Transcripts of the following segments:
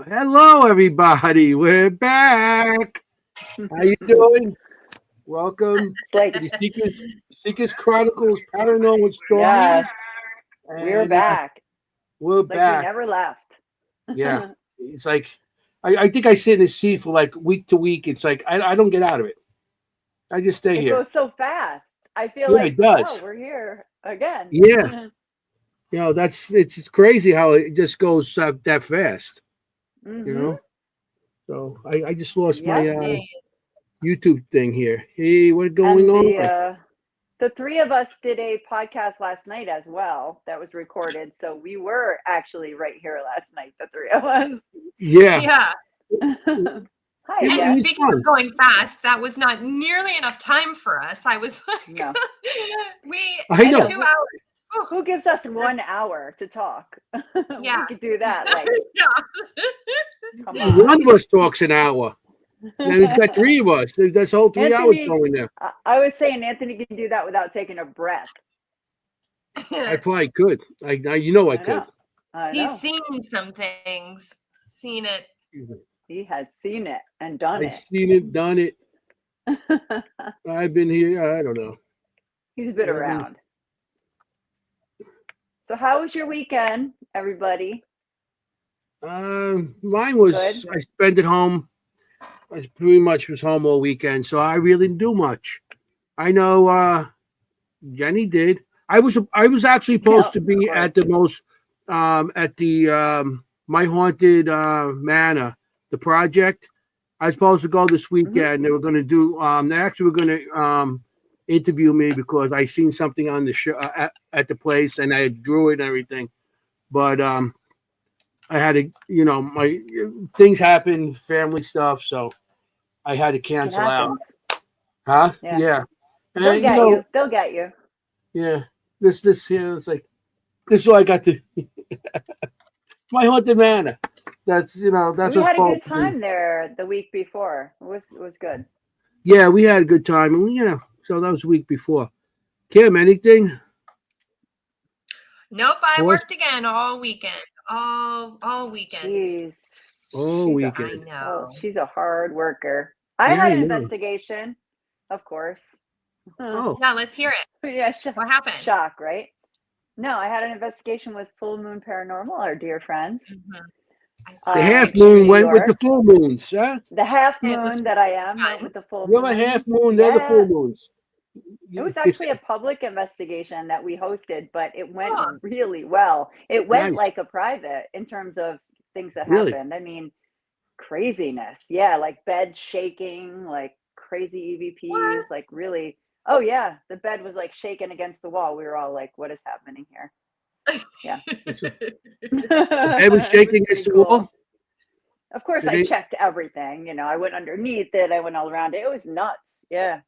Hello, everybody. We're back. How you doing? Welcome Like, to the Seekers Chronicles Paranormal Stories. yes, we're And back. we're Like we back. never left. Yeah. It's like, I think I sit in this seat for like week to week. It's like, I don't get out of it. I just stay It here. goes so fast. I feel Yeah, like, it does. oh, we're here again. Yeah. It's crazy how it just goes that fast, you Mm-hmm. know? So I just lost my Yep. YouTube thing here. Hey, what's going And on? the three of us did a podcast last night as well that was recorded. So we were actually right here last night, the three of us. Yeah. Yeah. Hi, It And was Jess. speaking fun. of going fast, that was not nearly enough time for us. I was like, No. we I know. 2 hours. Who gives us 1 hour to talk? Yeah. We could do that. Like, Yeah. come on. One of us talks an hour. Then it's got three of us. That's whole 3 hours Anthony, going there. I was saying Anthony can do that without taking a breath. I probably could. I could. I He's know. seen some things, seen it. He has seen it and done I've it. seen it, done it. I've been here. I don't know. He's been around. So how was your weekend, everybody? Mine was. Good. I spent it home. I pretty much was home all weekend, so I really didn't do much. I know Jenny did. I was actually supposed to be at the My Haunted Manor, the project. I was supposed to go this weekend. Mm-hmm. They were going to do. They actually were going to interview me because I seen something on the show at the place, and I drew it and everything. But I had to, my things happen, family stuff, so I had to cancel out. Huh? Yeah. And, They'll get you. They'll get you. Yeah. This here is like this is all I got to My Haunted Manor. That's We that's had a good time there the week before. It was good. Yeah, we had a good time, and so that was the week before. Kim, anything? Nope, I What? worked again all weekend. All weekend. Jeez. Oh, She's weekend. I know. she's a hard worker. I Yeah, had I an know. investigation, of course. Oh, Yeah, let's hear it. Yeah, What happened? shock, right? No, I had an investigation with Full Moon Paranormal, our dear friends. Mhm. I saw the it. half in moon New went with the York. full moons, huh? The half It was moon that I am fun. went with the full You're moon. a half moon, they're the full moons. It was actually a public investigation that we hosted, but it went Oh. really well. It went Nice. like a private in terms of things that Really? happened. I mean, craziness. Yeah, like beds shaking, like crazy EVPs, What? like really. Oh yeah, the bed was like shaking against the wall. We were all like, "What is happening here?" Yeah. It was shaking against the wall. Of course, I checked everything. I went underneath it. I went all around it. It was nuts. Yeah.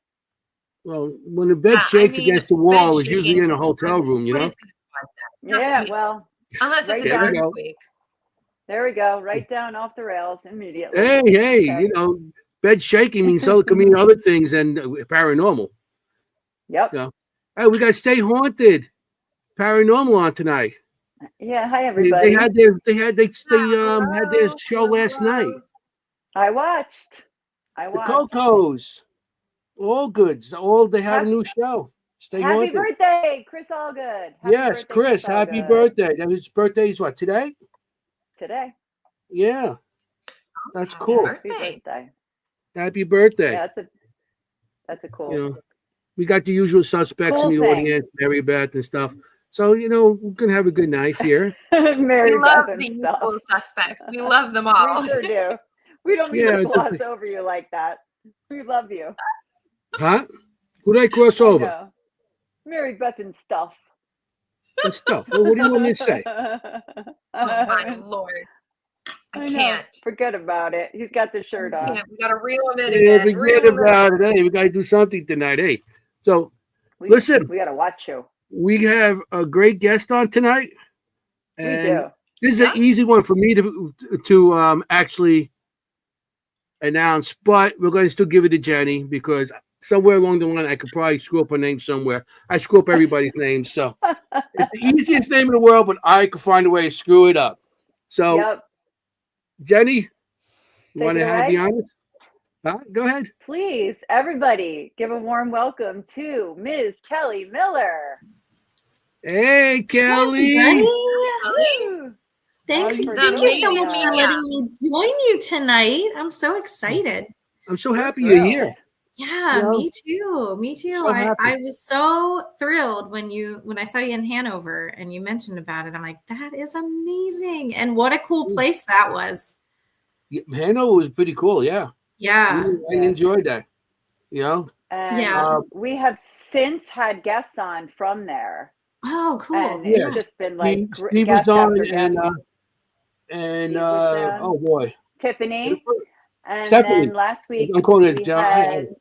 Well, when the bed shakes against the wall, it's usually in a hotel room, What is gonna cause that? Yeah. Well, Unless it's right an down. earthquake. There we go. Right down off the rails immediately. Hey, Okay. bed shaking means could mean other things than paranormal. Yep. Hey, we got Stay Haunted Paranormal on tonight. Yeah. Hi, everybody. They had their show last night. I watched. The Cocos. All good. They had a new show. Stay Happy Haunted. birthday, Chris Allgood. Yes, Chris. Happy birthday. His birthday is what, today? Today. Yeah. That's Happy cool. birthday. Happy birthday. Yeah, that's a cool. We got the usual suspects in the audience, Mary Beth and stuff. So, we're going to have a good night here. Mary We love Beth the and stuff. usual suspects. We love them all. We sure do. We don't mean to gloss over you like that. We love you. Huh? Who did I cross over? No. Mary Beth and stuff. And stuff. Well, what do you want me to say? Oh my Lord. I can't. Forget about it. He's got the shirt on. We got to reel him in Yeah, again. forget about it. Hey, we got to do something tonight. Hey, so listen. We got to watch you. We have a great guest on tonight. And we do. This is an easy one for me to actually announce, but we're going to still give it to Jenny because somewhere along the line I could probably screw up her name somewhere. I screw up everybody's name, so it's the easiest name in the world, but I could find a way to screw it up. So Jenny, you Take want it to have away. the honors? Huh? Go ahead. Please, everybody, give a warm welcome to Ms. Kelly Miller. Hey, Kelly. Buddy. Woo! Thanks. you Thank you so joining much for us. letting me join you tonight. I'm so excited. I'm so We're happy you're thrilled. here. Yeah, Yeah. me too. Me too. So happy. I was so thrilled when I saw you in Hanover and you mentioned about it. I'm like, that is amazing. And what a cool place that was. Yeah, Hanover was pretty cool. Yeah. Yeah. I enjoyed that. You know? And Yeah. we have since had guests on from there. Oh, cool. And Yeah. it's just been like Steve was guest on after guest. and Steve was on. oh boy. Tiffany. And Stephanie. then last week I'm calling it we John. had,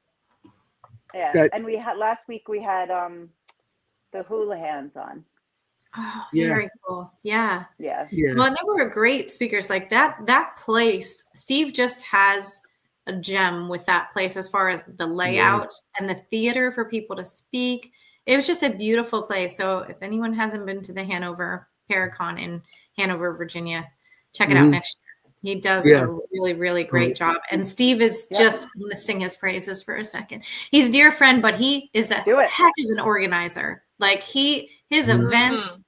yeah, That- and last week we had the Houlihan's on. Oh, Yeah. very cool. Yeah. Yeah. Yeah. Well, and they were great speakers. Like that place, Steve just has a gem with that place as far as the layout and the theater for people to speak. It was just a beautiful place. So if anyone hasn't been to the Hanover Paracon in Hanover, Virginia, check it out next year. He does a really, really great job. And Steve is just going to sing his praises for a second. He's a dear friend, but he is a heck of an organizer. Like his events,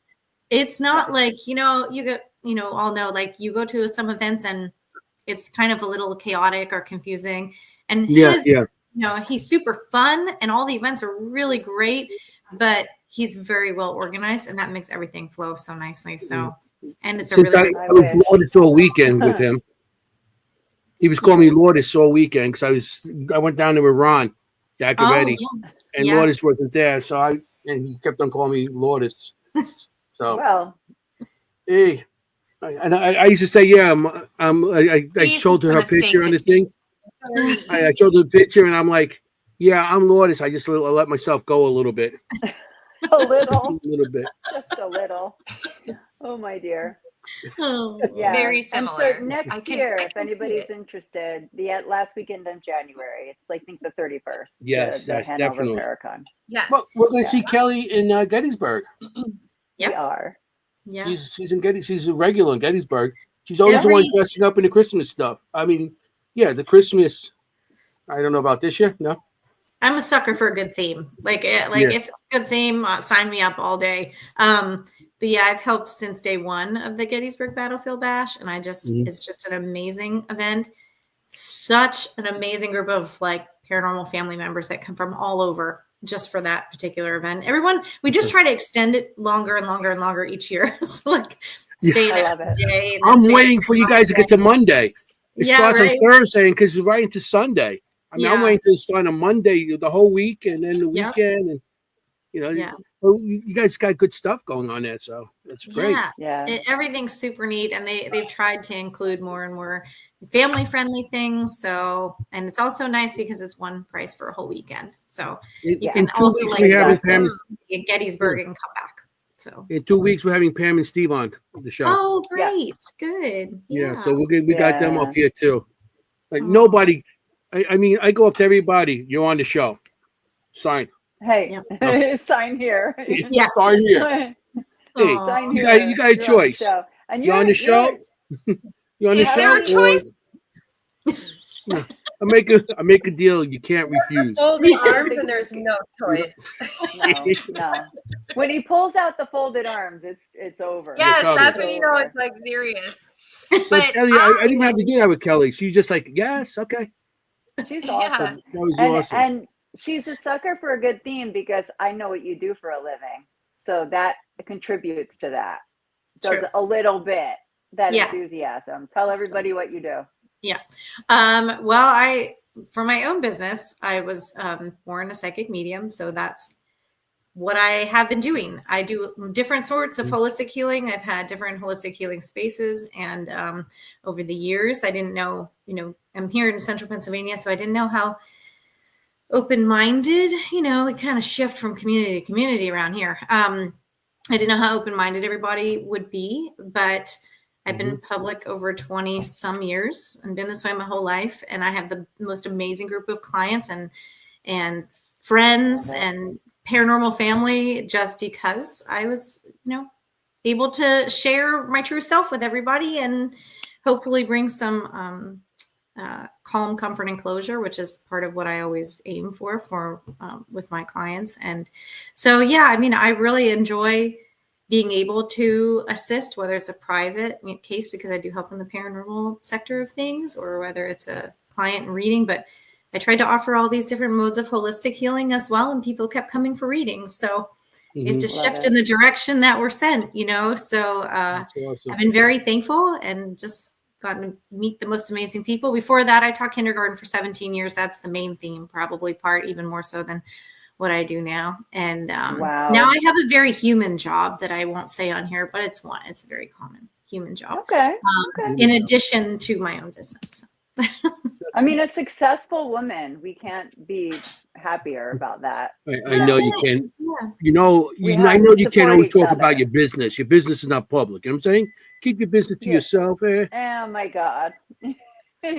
it's not like, you all know, like you go to some events and it's kind of a little chaotic or confusing. And he's super fun and all the events are really great, but he's very well organized and that makes everything flow so nicely. So, and it's a Since really I was Lourdes all weekend with him. He was calling me Lourdes all weekend because I went down to Iran, got ready, and Lourdes wasn't there, so he kept on calling me Lourdes. So well, hey, I used to say I showed her picture on the thing. I showed her the picture and I'm like, yeah, I'm Lourdes. I just let myself go a little bit. a little, a little bit, just a little. Oh my dear. Oh, Yeah, very similar. And so next year, if anybody's interested, the last weekend in January, it's I think the 31st. Yes, the that's Hanover definitely. Paracon. Yes. Well, we're going to see Kelly in Gettysburg. We are. Yeah. She's in Gettysburg. She's a regular in Gettysburg. She's always the one dressing up in the Christmas stuff. I mean, the Christmas. I don't know about this year. No. I'm a sucker for a good theme. If it's a good theme, sign me up all day. But yeah, I've helped since day one of the Gettysburg Battlefield Bash, and it's just an amazing event. Such an amazing group of paranormal family members that come from all over just for that particular event. We just try to extend it longer and longer and longer each year. So stay that day. I'm waiting for you guys to get to Monday. It starts on Thursday because it's right into Sunday. I mean, I'm waiting to start on Monday the whole week and then the weekend, and you guys got good stuff going on there, so that's great. Everything's super neat, and they've tried to include more and more family friendly things. So, and it's also nice because it's one price for a whole weekend, so you can also in Gettysburg and come back. So in 2 weeks we're having Pam and Steve on the show. Oh, great, good. So we got them up here too. Nobody. I mean, I go up to everybody. You're on the show. Sign. Hey, sign here. Sign here. Hey, sign you here. got a choice. And you're on the show. You're on the Is show. there a choice? I make a deal you can't refuse. Folded arms and there's no choice. No. When he pulls out the folded arms, it's over. Yes, that's when you know it's serious. But Kelly, I didn't have to do that with Kelly. She's just like, yes, okay. She's awesome. That was awesome. And she's a sucker for a good theme because I know what you do for a living. So that contributes to that. Does a little bit, that enthusiasm. Tell everybody what you do. Yeah. Well, for my own business, I was born a psychic medium. So that's what I have been doing. I do different sorts of holistic healing. I've had different holistic healing spaces. And over the years, I didn't know, I'm here in central Pennsylvania, so I didn't know how open-minded, we kind of shift from community to community around here. I didn't know how open-minded everybody would be, but I've been public over 20 some years and been this way my whole life. And I have the most amazing group of clients and friends and paranormal family just because I was, able to share my true self with everybody and hopefully bring some calm, comfort, and closure, which is part of what I always aim for with my clients. And so, yeah, I mean, I really enjoy being able to assist, whether it's a private case, because I do help in the paranormal sector of things, or whether it's a client reading. But I tried to offer all these different modes of holistic healing as well, and people kept coming for readings. So it just shifted in the direction that we're sent, So awesome. I've been very thankful and just gotten to meet the most amazing people. Before that, I taught kindergarten for 17 years. That's the main theme, probably part even more so than what I do now. And Wow. Now I have a very human job that I won't say on here, but it's a very common human job. Okay. In addition to my own business. I mean, a successful woman, we can't be happier about that. I know you can. Yeah. I know you can't always talk other. about your business. Your business is not public. You know what I'm saying? Keep your business to yourself. Oh my God.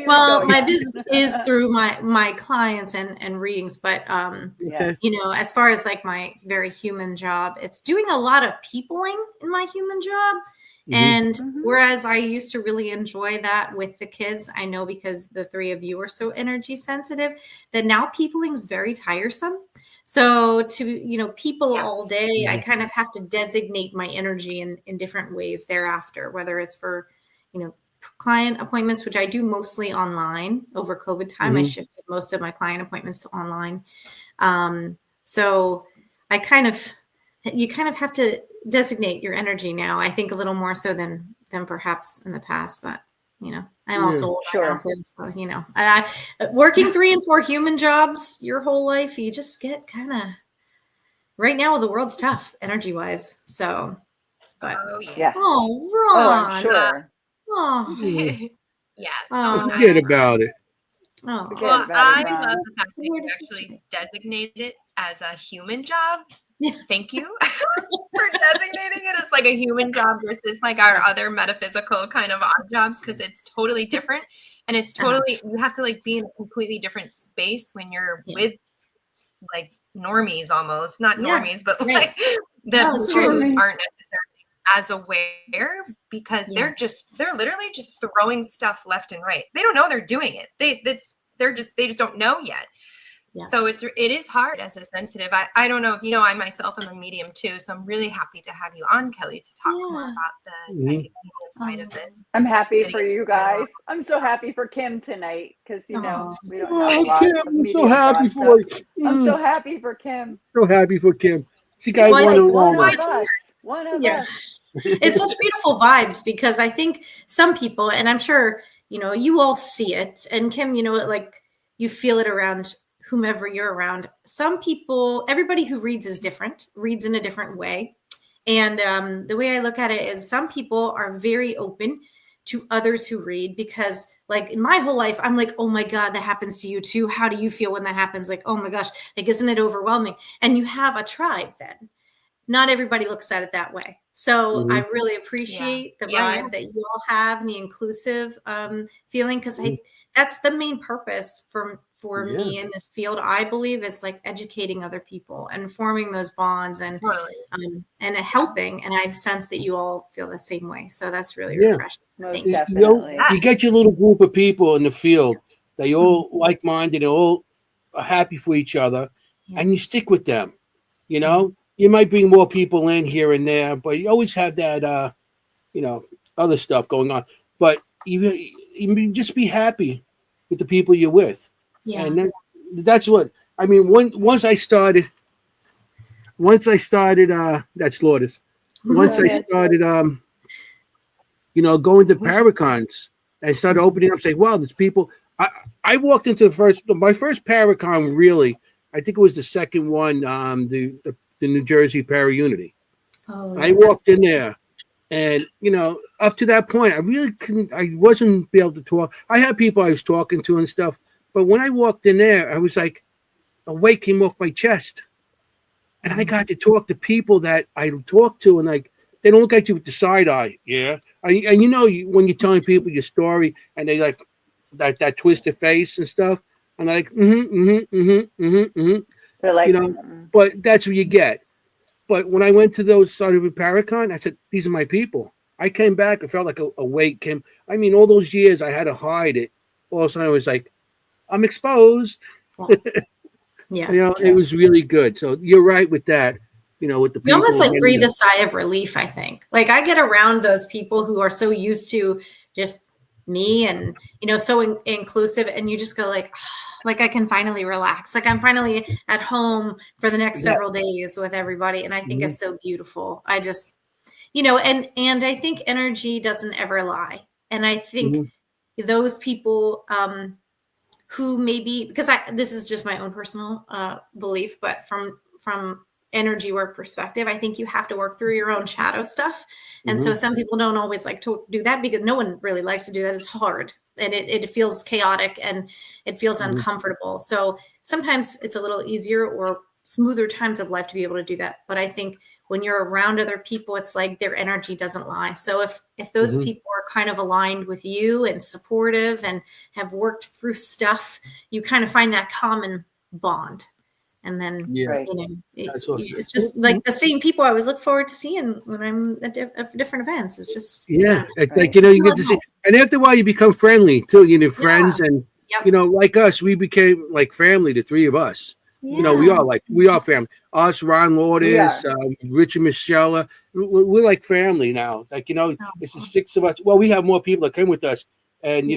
Well, my business is through my clients and readings, but as far as like my very human job, it's doing a lot of peopling in my human job. And whereas I used to really enjoy that with the kids, I know because the three of you are so energy sensitive that now peopling is very tiresome. So to, people all day, I kind of have to designate my energy in different ways thereafter, whether it's for, client appointments, which I do mostly online. Over COVID time, I shifted most of my client appointments to online. So you kind of have to designate your energy now, I think a little more so than perhaps in the past, but I'm also old now too, so working 3 and 4 human jobs your whole life, you just get kind of, right now the world's tough energy wise. So Ron. I'm sure. Yes. Forget about it. Well, I love the fact that you actually designated it as a human job. Thank you for designating it as like a human job versus like our other metaphysical kind of odd jobs, because it's totally different. And it's totally, you have to like be in a completely different space when you're with like normies almost, not normies, but like the people who aren't necessarily as aware, because they're literally just throwing stuff left and right. They don't know they're doing it. They just don't know yet. Yeah. So it is hard as a sensitive. I don't know if I myself am a medium too, so I'm really happy to have you on, Kelly, to talk more about the psychic medium side of this. I'm happy for you guys. I'm so happy for Kim tonight because we don't have a lot Kim, of I'm so mediums happy on for stuff. you. I'm so happy for Kim. So happy for Kim. She got one of us. It's such beautiful vibes, because I think some people, and I'm sure you all see it, and Kim, like you feel it around whomever you're around. Some people, everybody who reads is different, reads in a different way. And the way I look at it is some people are very open to others who read, because like in my whole life, I'm like, oh my God, that happens to you too. How do you feel when that happens? Like, oh my gosh, like, isn't it overwhelming? And you have a tribe then. Not everybody looks at it that way. So I really appreciate the vibe that you all have and the inclusive feeling, because that's the main purpose for me in this field, I believe, is like educating other people and forming those bonds and helping. And I sense that you all feel the same way. So that's really refreshing. Thank you. You get your little group of people in the field that you're all like-minded and all are happy for each other, and you stick with them. You might bring more people in here and there, but you always have that, other stuff going on. But even just be happy with the people you're with. Yeah. And that's what, I mean, once I started, that's Lourdes. Once I started, going to Paracons and started opening up, saying, wow, there's people. I walked into my first Paracon, really, I think it was the second one, the New Jersey Para-Unity. I walked in there, and up to that point, I wasn't able to talk. I had people I was talking to and stuff, but when I walked in there, I was like, a weight came off my chest, and I got to talk to people that I talked to, and like they don't look at you with the side eye, and when you're telling people your story, and they like that twisted face and stuff, and like They're like, but that's what you get. But when I went to those started with Paracon, I said, these are my people. I came back. I felt like a weight came. I mean, all those years I had to hide it. All of a sudden, I was like, I'm exposed. Yeah. It was really good. So you're right with that. With the You people. almost like breathe a sigh of relief, I think. Like I get around those people who are so used to just me and, so inclusive. And you just go like, like I can finally relax. Like I'm finally at home for the next several days with everybody. And I think it's so beautiful. I just, and I think energy doesn't ever lie. And I think those people who maybe, because this is just my own personal belief, but from energy work perspective, I think you have to work through your own shadow stuff. And so some people don't always like to do that because no one really likes to do that. It's hard and it feels chaotic and it feels uncomfortable. So sometimes it's a little easier or smoother times of life to be able to do that. But I think when you're around other people, it's like their energy doesn't lie. So if those people are kind of aligned with you and supportive and have worked through stuff, you kind of find that common bond. And then, it's just like the same people I always look forward to seeing when I'm at different events. It's just, it's like, you get to see, and after a while you become friendly too, friends and, like us, we became like family, the three of us. We are family. Us, Ron Lourdes, Rich and Michelle, we're like family now. Like, it's the six of us. Well, we have more people that came with us and,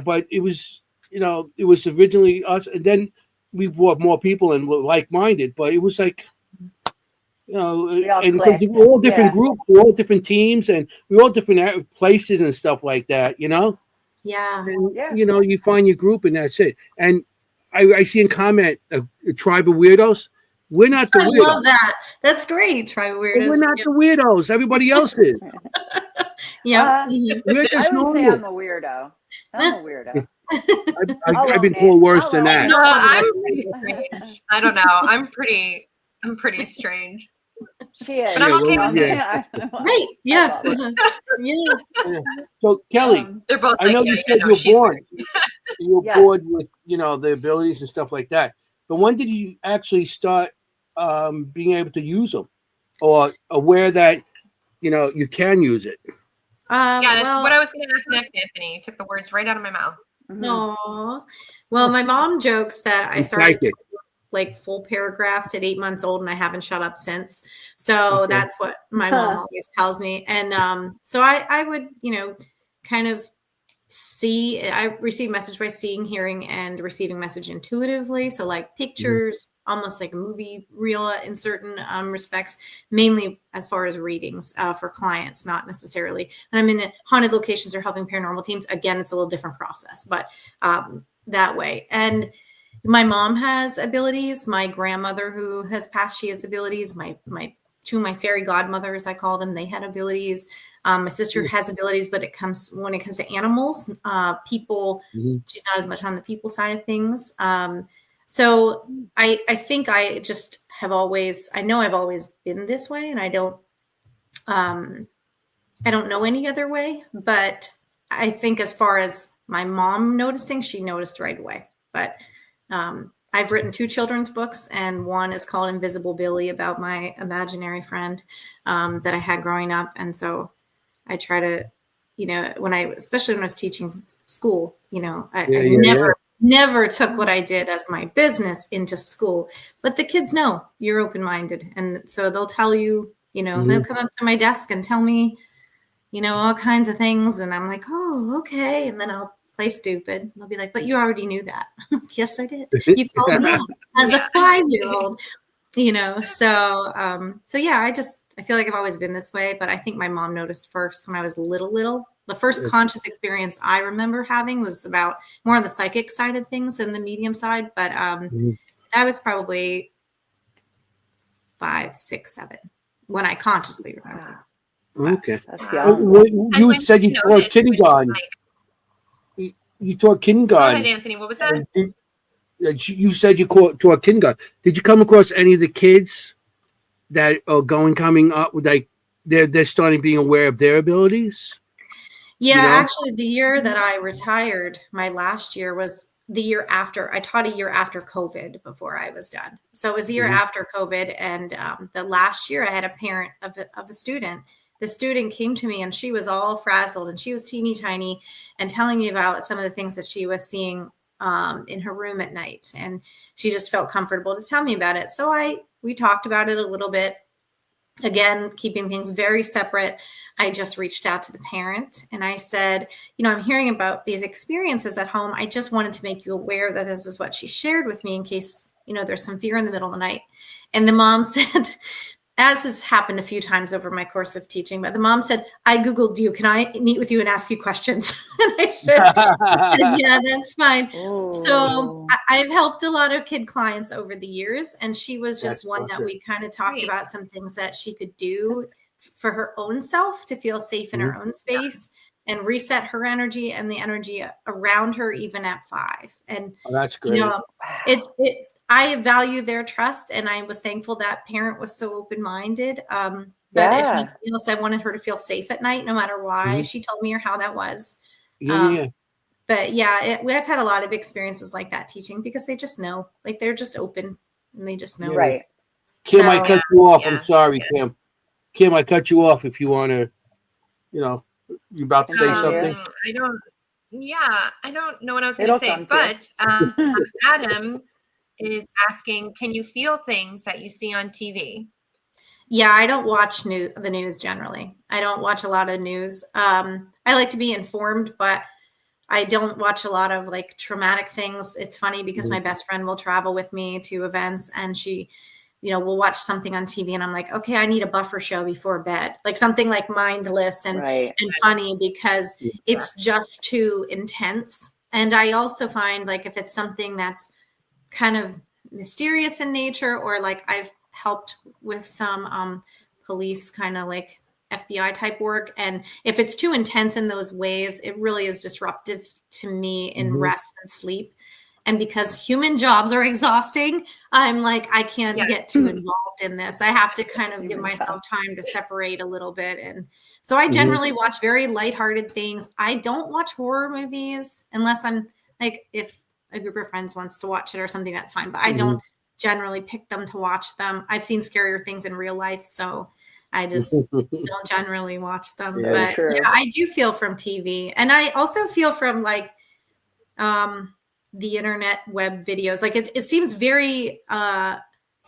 but it was, it was originally us. And then we brought more people and were like-minded, but it was like, and because we're all different groups, we're all different teams, and we're all different places and stuff like that, And, you find your group and that's it. And I see in comment a tribe of weirdos. We're not the weirdos. I love that. That's great. Tribe of weirdos. We're not the weirdos. Everybody else is. We're just normal. Say I'm a weirdo. I'm a weirdo. I've been called worse than that. No, I'm pretty strange. I don't know. I'm pretty strange. She is. But I'm okay with it. Right. Yeah. So Kelly, they're both. I know you said you're born. You were born with the abilities and stuff like that. But when did you actually start being able to use them, or aware that you can use it? That's what I was going to ask next, Anthony. You took the words right out of my mouth. No. Well, my mom jokes that I started to like full paragraphs at 8 months old and I haven't shut up since. So that's what my mom always tells me. And so I would, kind of I receive message by seeing, hearing, and receiving message intuitively. So like pictures, almost like a movie reel in certain respects, mainly as far as readings for clients, not necessarily. And I'm in haunted locations or helping paranormal teams. Again, it's a little different process, but that way. And my mom has abilities. My grandmother who has passed, she has abilities. My fairy godmothers, I call them, they had abilities. My sister has abilities, but when it comes to animals, people, she's not as much on the people side of things. So I think I just have always, I know I've always been this way, and I don't know any other way, but I think as far as my mom noticing, she noticed right away. But I've written 2 children's books, and one is called Invisible Billy, about my imaginary friend that I had growing up. And so I try to, especially when I was teaching school, I never took what I did as my business into school, but the kids know you're open-minded. And so they'll tell you, they'll come up to my desk and tell me, all kinds of things. And I'm like, oh, okay. And then I'll play stupid. They'll be like, but you already knew that. Yes, I did. You told me as a 5-year-old, so yeah, I feel like I've always been this way, but I think my mom noticed first when I was little. The first conscious experience I remember having was about more on the psychic side of things than the medium side. But that was probably 5, 6, 7 when I consciously remember. Okay. You said you taught kindergarten. You taught kindergarten. Go ahead, Anthony. What was that? You said you taught kindergarten. Did you come across any of the kids that are coming up with, like, they're starting being aware of their abilities? Yeah, actually, the year that I retired, my last year was the year after. I taught a year after COVID before I was done. So it was the year after COVID, and the last year I had a parent of a student the student came to me and she was all frazzled and she was teeny tiny and telling me about some of the things that she was seeing in her room at night. And she just felt comfortable to tell me about it. So we talked about it a little bit. Again, keeping things very separate. I just reached out to the parent and I said, I'm hearing about these experiences at home. I just wanted to make you aware that this is what she shared with me in case, there's some fear in the middle of the night. And the mom said, as has happened a few times over my course of teaching, but the mom said, I Googled you. Can I meet with you and ask you questions? And I said, yeah, that's fine. Ooh. So I've helped a lot of kid clients over the years. And she was just one that we kind of talked about some things that she could do for her own self to feel safe in her own space and reset her energy and the energy around her, even at 5. And that's great. I value their trust, and I was thankful that parent was so open-minded. But if anything else, I wanted her to feel safe at night, no matter why she told me or how that was. But yeah, I've had a lot of experiences like that teaching because they just know, like they're just open and they just know. Right. Kim, I cut you off. I'm sorry, Kim. Kim, I cut you off. If you want to, you about to say something. I don't know what I was going to say, but Adam is asking, can you feel things that you see on TV? Yeah, I don't watch the news generally. I don't watch a lot of news. I like to be informed, but I don't watch a lot of like traumatic things. It's funny because my best friend will travel with me to events and she, we'll watch something on TV and I'm like, okay, I need a buffer show before bed, like something like mindless and funny because it's just too intense. And I also find like if it's something that's kind of mysterious in nature, or like I've helped with some police kind of like FBI type work. And if it's too intense in those ways, it really is disruptive to me in rest and sleep. And because human jobs are exhausting, I'm like, I can't get too involved in this. I have to kind of give myself time to separate a little bit. And so I generally watch very lighthearted things. I don't watch horror movies unless I'm like, if a group of friends wants to watch it or something, that's fine. But I don't generally pick them to watch them. I've seen scarier things in real life, so I just don't generally watch them. Yeah, but yeah, I do feel from TV. And I also feel from like the internet web videos. Like it seems very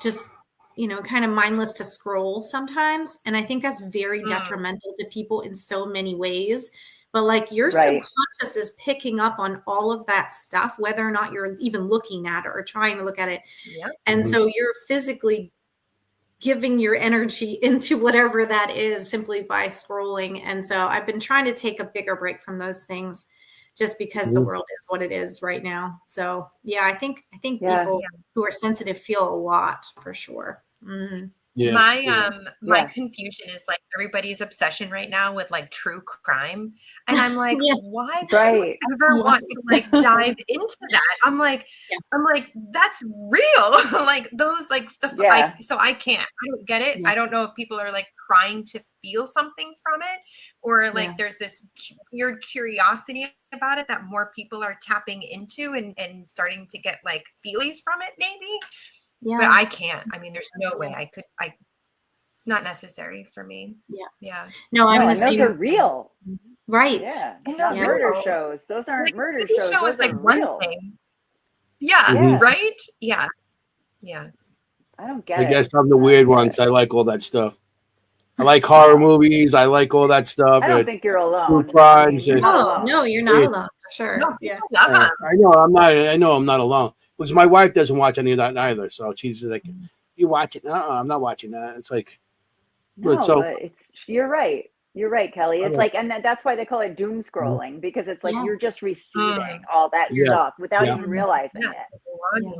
just, kind of mindless to scroll sometimes. And I think that's very detrimental to people in so many ways. But like your subconscious is picking up on all of that stuff, whether or not you're even looking at it or trying to look at it. Yep. And so you're physically giving your energy into whatever that is simply by scrolling. And so I've been trying to take a bigger break from those things just because the world is what it is right now. So yeah, I think people who are sensitive feel a lot for sure. Mm-hmm. Yeah, my confusion is like everybody's obsession right now with like true crime. And I'm like, why would I ever want to like dive into that? I'm like, that's real. Like those, like so I can't, I don't get it. I don't know if people are like trying to feel something from it or like there's this weird curiosity about it that more people are tapping into and starting to get like feelies from it maybe. Yeah. But I can't. I mean, there's no way I could. It's not necessary for me. Yeah. Yeah. No, those are real. Right. Yeah. Not murder shows. Those aren't murder shows. Show is like real. One thing. Yeah. Right. Yeah. Yeah. I don't get it. I guess I'm the weird ones. I like all that stuff. I like horror movies. I like all that stuff. I don't think you're alone. True crimes. No, you're not alone for sure. No, I know I'm not alone. Because my wife doesn't watch any of that either. So she's like, you watch it? No, I'm not watching that. It's like, but you're right. You're right, Kelly. It's like, and that's why they call it doom scrolling, because it's like you're just receiving all that stuff without even realizing it.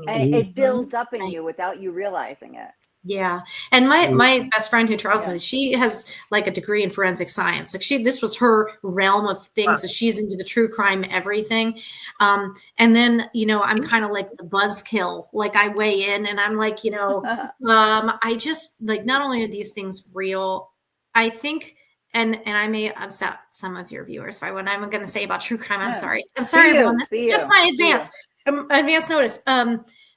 And it builds up in you without you realizing it. Yeah. And my best friend who travels with me, she has like a degree in forensic science. Like this was her realm of things. So she's into the true crime, everything. And then, I'm kind of like the buzzkill, like I weigh in and I'm like, I just like, not only are these things real, I think, and I may upset some of your viewers by what I'm going to say about true crime. I'm sorry. I'm sorry, everyone. This is just my advance notice.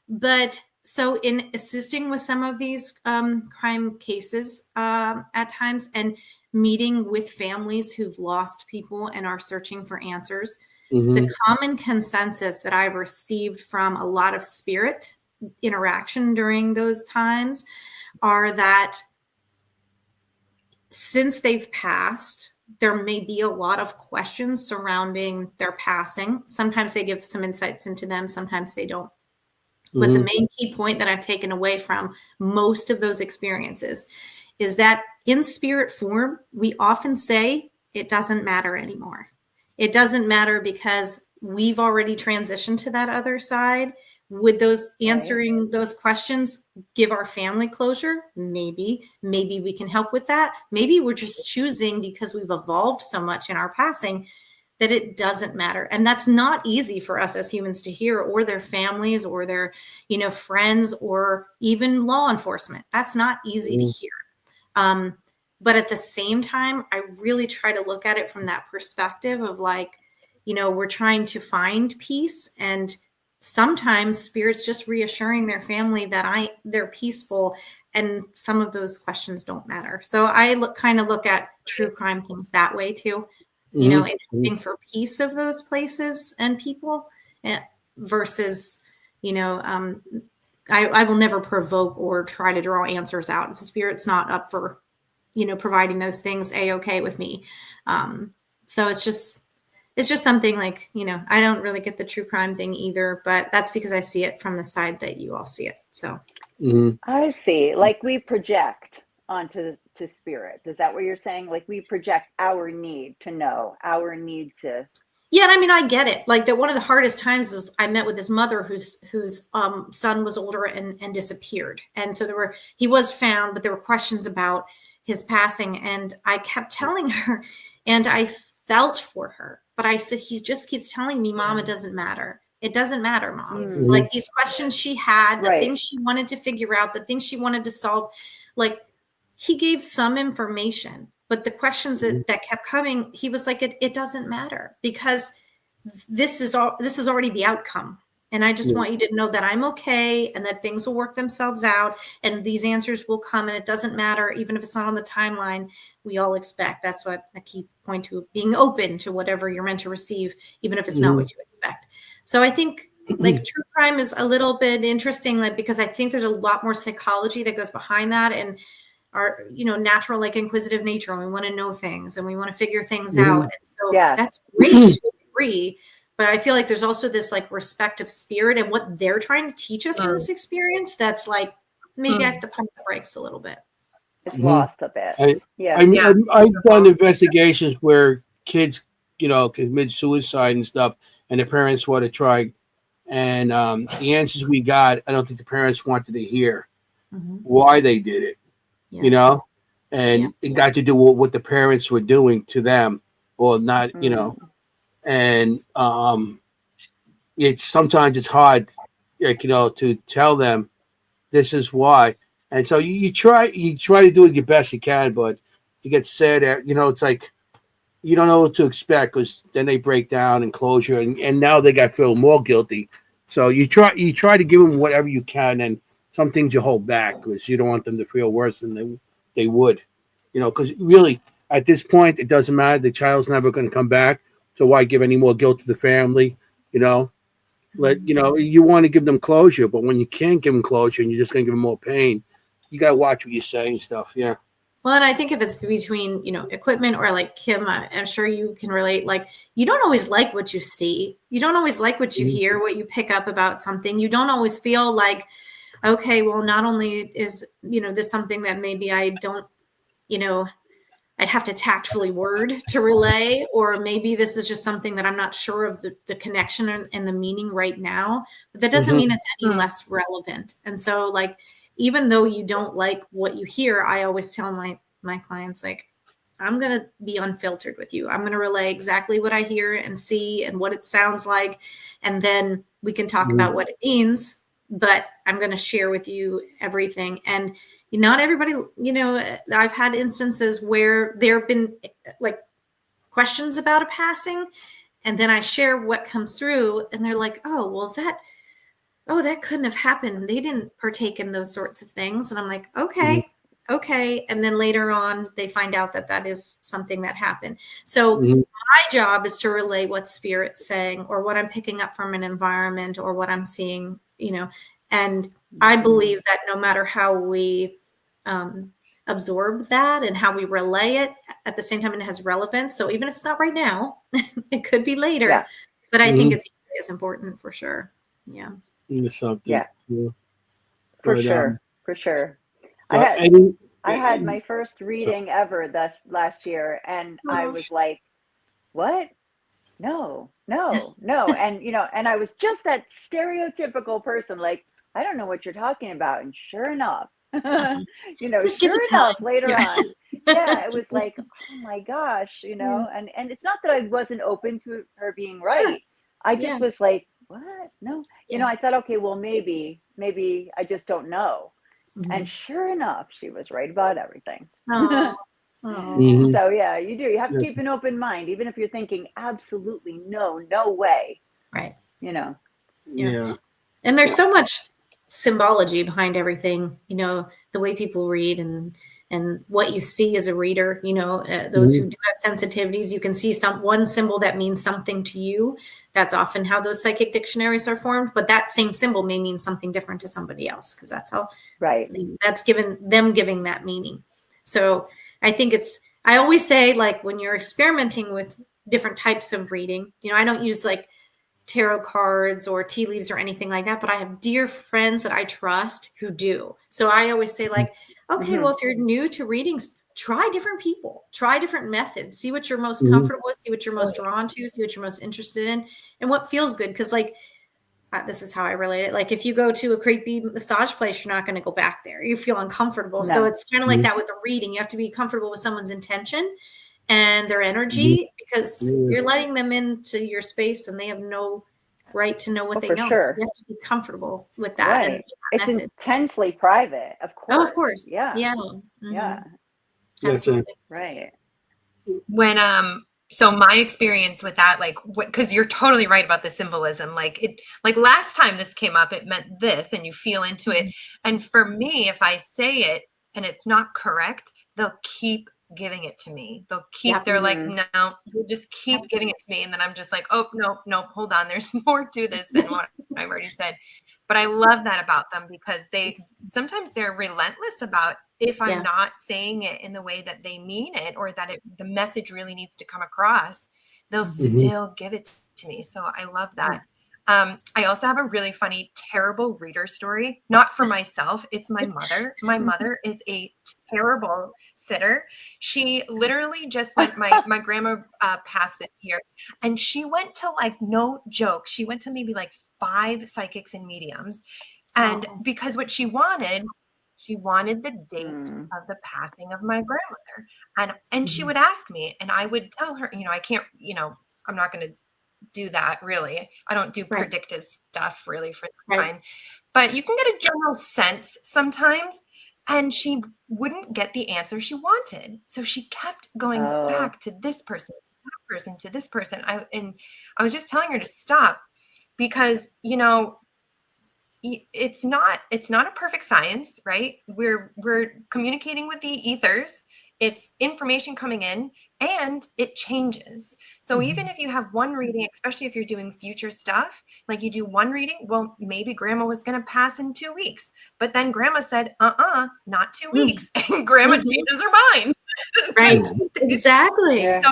But So in assisting with some of these crime cases at times, and meeting with families who've lost people and are searching for answers, the common consensus that I've received from a lot of spirit interaction during those times are that since they've passed, there may be a lot of questions surrounding their passing. Sometimes they give some insights into them, sometimes they don't. But the main key point that I've taken away from most of those experiences is that in spirit form, we often say it doesn't matter anymore. It doesn't matter because we've already transitioned to that other side. Would those answering those questions give our family closure? Maybe we can help with that. Maybe we're just choosing, because we've evolved so much in our passing, that it doesn't matter. And that's not easy for us as humans to hear, or their families, or their, friends, or even law enforcement. That's not easy to hear. But at the same time, I really try to look at it from that perspective of we're trying to find peace, and sometimes spirit's just reassuring their family that they're peaceful, and some of those questions don't matter. So I look at true crime things that way too. And hoping for peace of those places and people versus, I will never provoke or try to draw answers out. If the spirit's not up for, providing those things, A-okay with me. So it's just something I don't really get the true crime thing either, but that's because I see it from the side that you all see it. So I see. We project onto spirits. Is that what you're saying? We project our need to know, our need to. Yeah, and I get it. That one of the hardest times was I met with his mother, whose son was older and disappeared, and so he was found, but there were questions about his passing, and I kept telling her, and I felt for her, but I said, he just keeps telling me, Mom, it doesn't matter. It doesn't matter, Mom. These questions she had, the things she wanted to figure out, the things she wanted to solve, he gave some information, but the questions that kept coming, he was like, it doesn't matter, because this is already the outcome. And I just want you to know that I'm okay, and that things will work themselves out, and these answers will come, and it doesn't matter. Even if it's not on the timeline, we all expect. That's what I keep pointing to, being open to whatever you're meant to receive, even if it's not what you expect. So I think true crime is a little bit interesting, because I think there's a lot more psychology that goes behind that, and our, natural, inquisitive nature. And we want to know things, and we want to figure things out. And so that's great to a degree, but I feel like there's also this respect of spirit and what they're trying to teach us in this experience. That's maybe I have to pump the brakes a little bit. It's lost a bit. I've done investigations where kids, commit suicide and stuff, and the parents want to try. And the answers we got, I don't think the parents wanted to hear why they did it. And it got to do with what the parents were doing to them, or not, and sometimes it's hard, to tell them this is why. And so you try to do it your best you can, but you get sad at, it's like you don't know what to expect, because then they break down and closure, and now they got feel more guilty. So you try to give them whatever you can, and some things you hold back because you don't want them to feel worse than they would, because really at this point it doesn't matter. The child's never going to come back, so why give any more guilt to the family? You want to give them closure, but when you can't give them closure and you're just going to give them more pain, you got to watch what you say and stuff. Yeah. Well, and I think if it's between, equipment, or Kim, I'm sure you can relate, you don't always like what you see. You don't always like what you hear, what you pick up about something. You don't always feel like, okay, well, not only is, this something that maybe I don't, I'd have to tactfully word to relay, or maybe this is just something that I'm not sure of the connection and the meaning right now, but that doesn't mean it's any less relevant. And so even though you don't like what you hear, I always tell my clients, I'm going to be unfiltered with you. I'm going to relay exactly what I hear and see and what it sounds like. And then we can talk about what it means, but I'm going to share with you everything. And not everybody, I've had instances where there have been questions about a passing, and then I share what comes through, and they're like, oh, well, oh, that couldn't have happened. They didn't partake in those sorts of things. And I'm like, okay. And then later on, they find out that that is something that happened. So my job is to relay what Spirit's saying, or what I'm picking up from an environment, or what I'm seeing, and I believe that no matter how we absorb that and how we relay it, at the same time, it has relevance. So even if it's not right now, it could be later, but I think it's as important for sure. Yeah. Something. For sure. I had my first reading ever last year, and I was like, what? No. And, and I was just that stereotypical person, like, I don't know what you're talking about. And sure enough, sure enough, later on, it was like, oh my gosh, and it's not that I wasn't open to her being right. I just was like, what? No, I thought, okay, well, maybe I just don't know. And sure enough, she was right about everything. So yeah, you have to keep an open mind, even if you're thinking absolutely no way. Right. Yeah. And there's so much symbology behind everything, the way people read and what you see as a reader, those who do have sensitivities, you can see one symbol that means something to you. That's often how those psychic dictionaries are formed, but that same symbol may mean something different to somebody else, because that's how that's giving that meaning. So I think I always say, like, when you're experimenting with different types of reading, I don't use like tarot cards or tea leaves or anything like that, but I have dear friends that I trust who do. So I always say, like, okay, well, if you're new to readings, try different people, try different methods, see what you're most comfortable with, see what you're most drawn to, see what you're most interested in, and what feels good. Because, like, this is how I relate it. Like, if you go to a creepy massage place, you're not going to go back there. You feel uncomfortable. No. So it's kind of like that with the reading. You have to be comfortable with someone's intention and their energy, because you're letting them into your space and they have no right to know what they know. Sure. So you have to be comfortable with that. Right. And it's intensely private, of course. Oh, of course. Yeah. Yeah. Absolutely. Right. When so my experience with that, like, because you're totally right about the symbolism. Like last time this came up, it meant this, and you feel into it. And for me, if I say it and it's not correct, they'll keep giving it to me. They're like, no, you just keep giving it to me. And then I'm just like, oh, no, hold on. There's more to this than what I've already said. But I love that about them, because sometimes they're relentless about, if I'm not saying it in the way that they mean it, or that the message really needs to come across, they'll still give it to me. So I love that. I also have a really funny, terrible reader story, not for myself. It's my mother. My mother is a terrible sitter. She literally just went, my grandma passed this year, and she went to, like, no joke, she went to maybe like 5 psychics and mediums. And because what she wanted the date of the passing of my grandmother. And she would ask me, and I would tell her, I can't, I'm not going to do that, really. I don't do predictive stuff really for the sign, but you can get a general sense sometimes. And she wouldn't get the answer she wanted, so she kept going back to this person, to that person, to this person. I was just telling her to stop, because it's not a perfect science, right? We're communicating with the ethers. It's information coming in, and it changes. So even if you have one reading, especially if you're doing future stuff, like you do one reading, well, maybe grandma was going to pass in 2 weeks, but then grandma said, not 2 weeks. And grandma changes her mind. Right. Exactly. So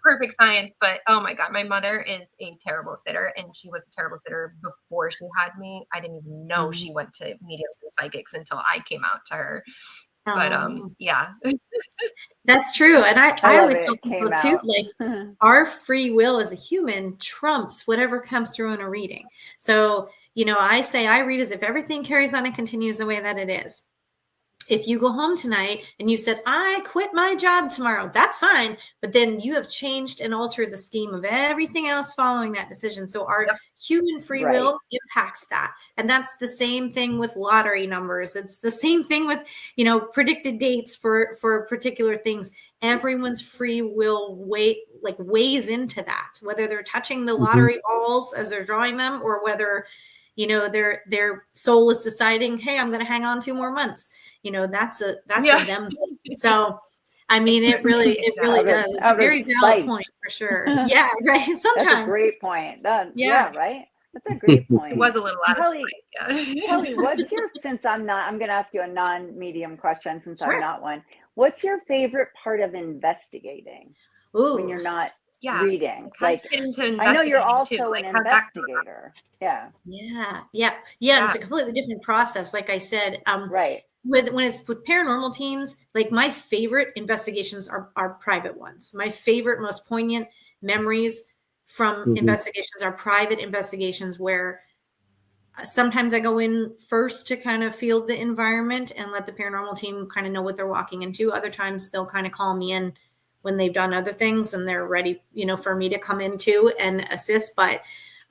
perfect science, but oh my God, my mother is a terrible sitter, and she was a terrible sitter before she had me. I didn't even know she went to mediums and psychics until I came out to her. But yeah. That's true. And I always tell people too, like, our free will as a human trumps whatever comes through in a reading. So, I say I read as if everything carries on and continues the way that it is. If you go home tonight and you said, I quit my job tomorrow, that's fine. But then you have changed and altered the scheme of everything else following that decision. So our human free will impacts that. And that's the same thing with lottery numbers. It's the same thing with, predicted dates for particular things. Everyone's free will weighs into that, whether they're touching the lottery balls as they're drawing them, or whether their soul is deciding, hey, I'm going to hang on 2 more months. That's a them thing. So I mean, it really does. It's a very valid point for sure. Yeah, right. Sometimes that's a great point. Yeah, right. That's a great point. It was a little out Kelly, of point. Yeah. Kelly, I'm going to ask you a non-medium question since Sure. I'm not one. What's your favorite part of investigating? Ooh. When you're not reading? Like, I know you're also an investigator. Yeah. It's a completely different process. Like I said, right. When it's with paranormal teams, like my favorite investigations are private ones. My favorite, most poignant memories from investigations are private investigations where sometimes I go in first to kind of feel the environment and let the paranormal team kind of know what they're walking into. Other times they'll kind of call me in when they've done other things and they're ready, for me to come in too and assist. But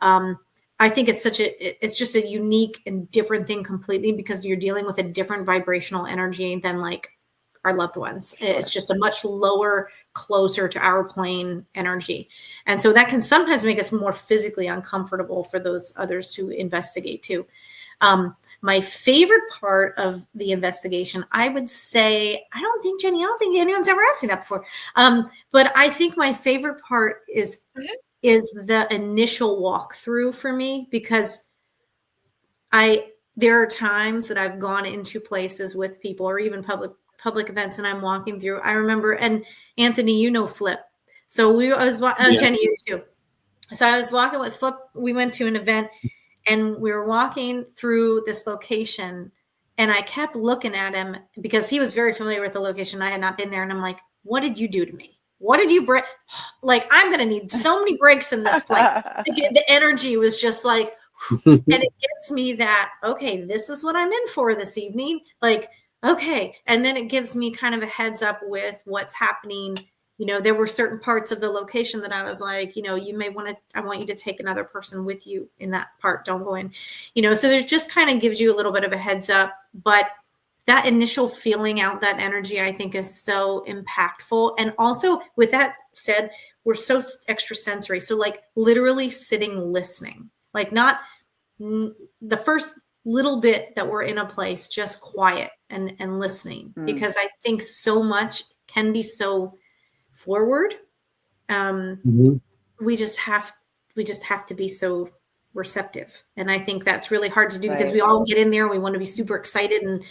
I think it's just a unique and different thing completely because you're dealing with a different vibrational energy than like our loved ones. Sure. It's just a much lower, closer to our plane energy. And so that can sometimes make us more physically uncomfortable for those others who investigate too. My favorite part of the investigation, I would say, I don't think anyone's ever asked me that before. But I think my favorite part is the initial walkthrough for me, because there are times that I've gone into places with people or even public events and I'm walking through. I remember, and Anthony, Flip. So Jenny, you too. So I was walking with Flip. We went to an event and we were walking through this location and I kept looking at him because he was very familiar with the location. I had not been there. And I'm like, what did you do to me? What did you break? Like, I'm going to need so many breaks in this place. The energy was just like, and it gives me that, okay, this is what I'm in for this evening. Like, okay. And then it gives me kind of a heads up with what's happening. There were certain parts of the location that I was like, you may I want you to take another person with you in that part. Don't go in, so there just kind of gives you a little bit of a heads up, but that initial feeling out that energy, I think, is so impactful. And also with that said, we're so extrasensory. So like literally sitting, listening, like not the first little bit that we're in a place, just quiet and listening, because I think so much can be so forward. We just have to be so receptive. And I think that's really hard to do because we all get in there and we want to be super excited and,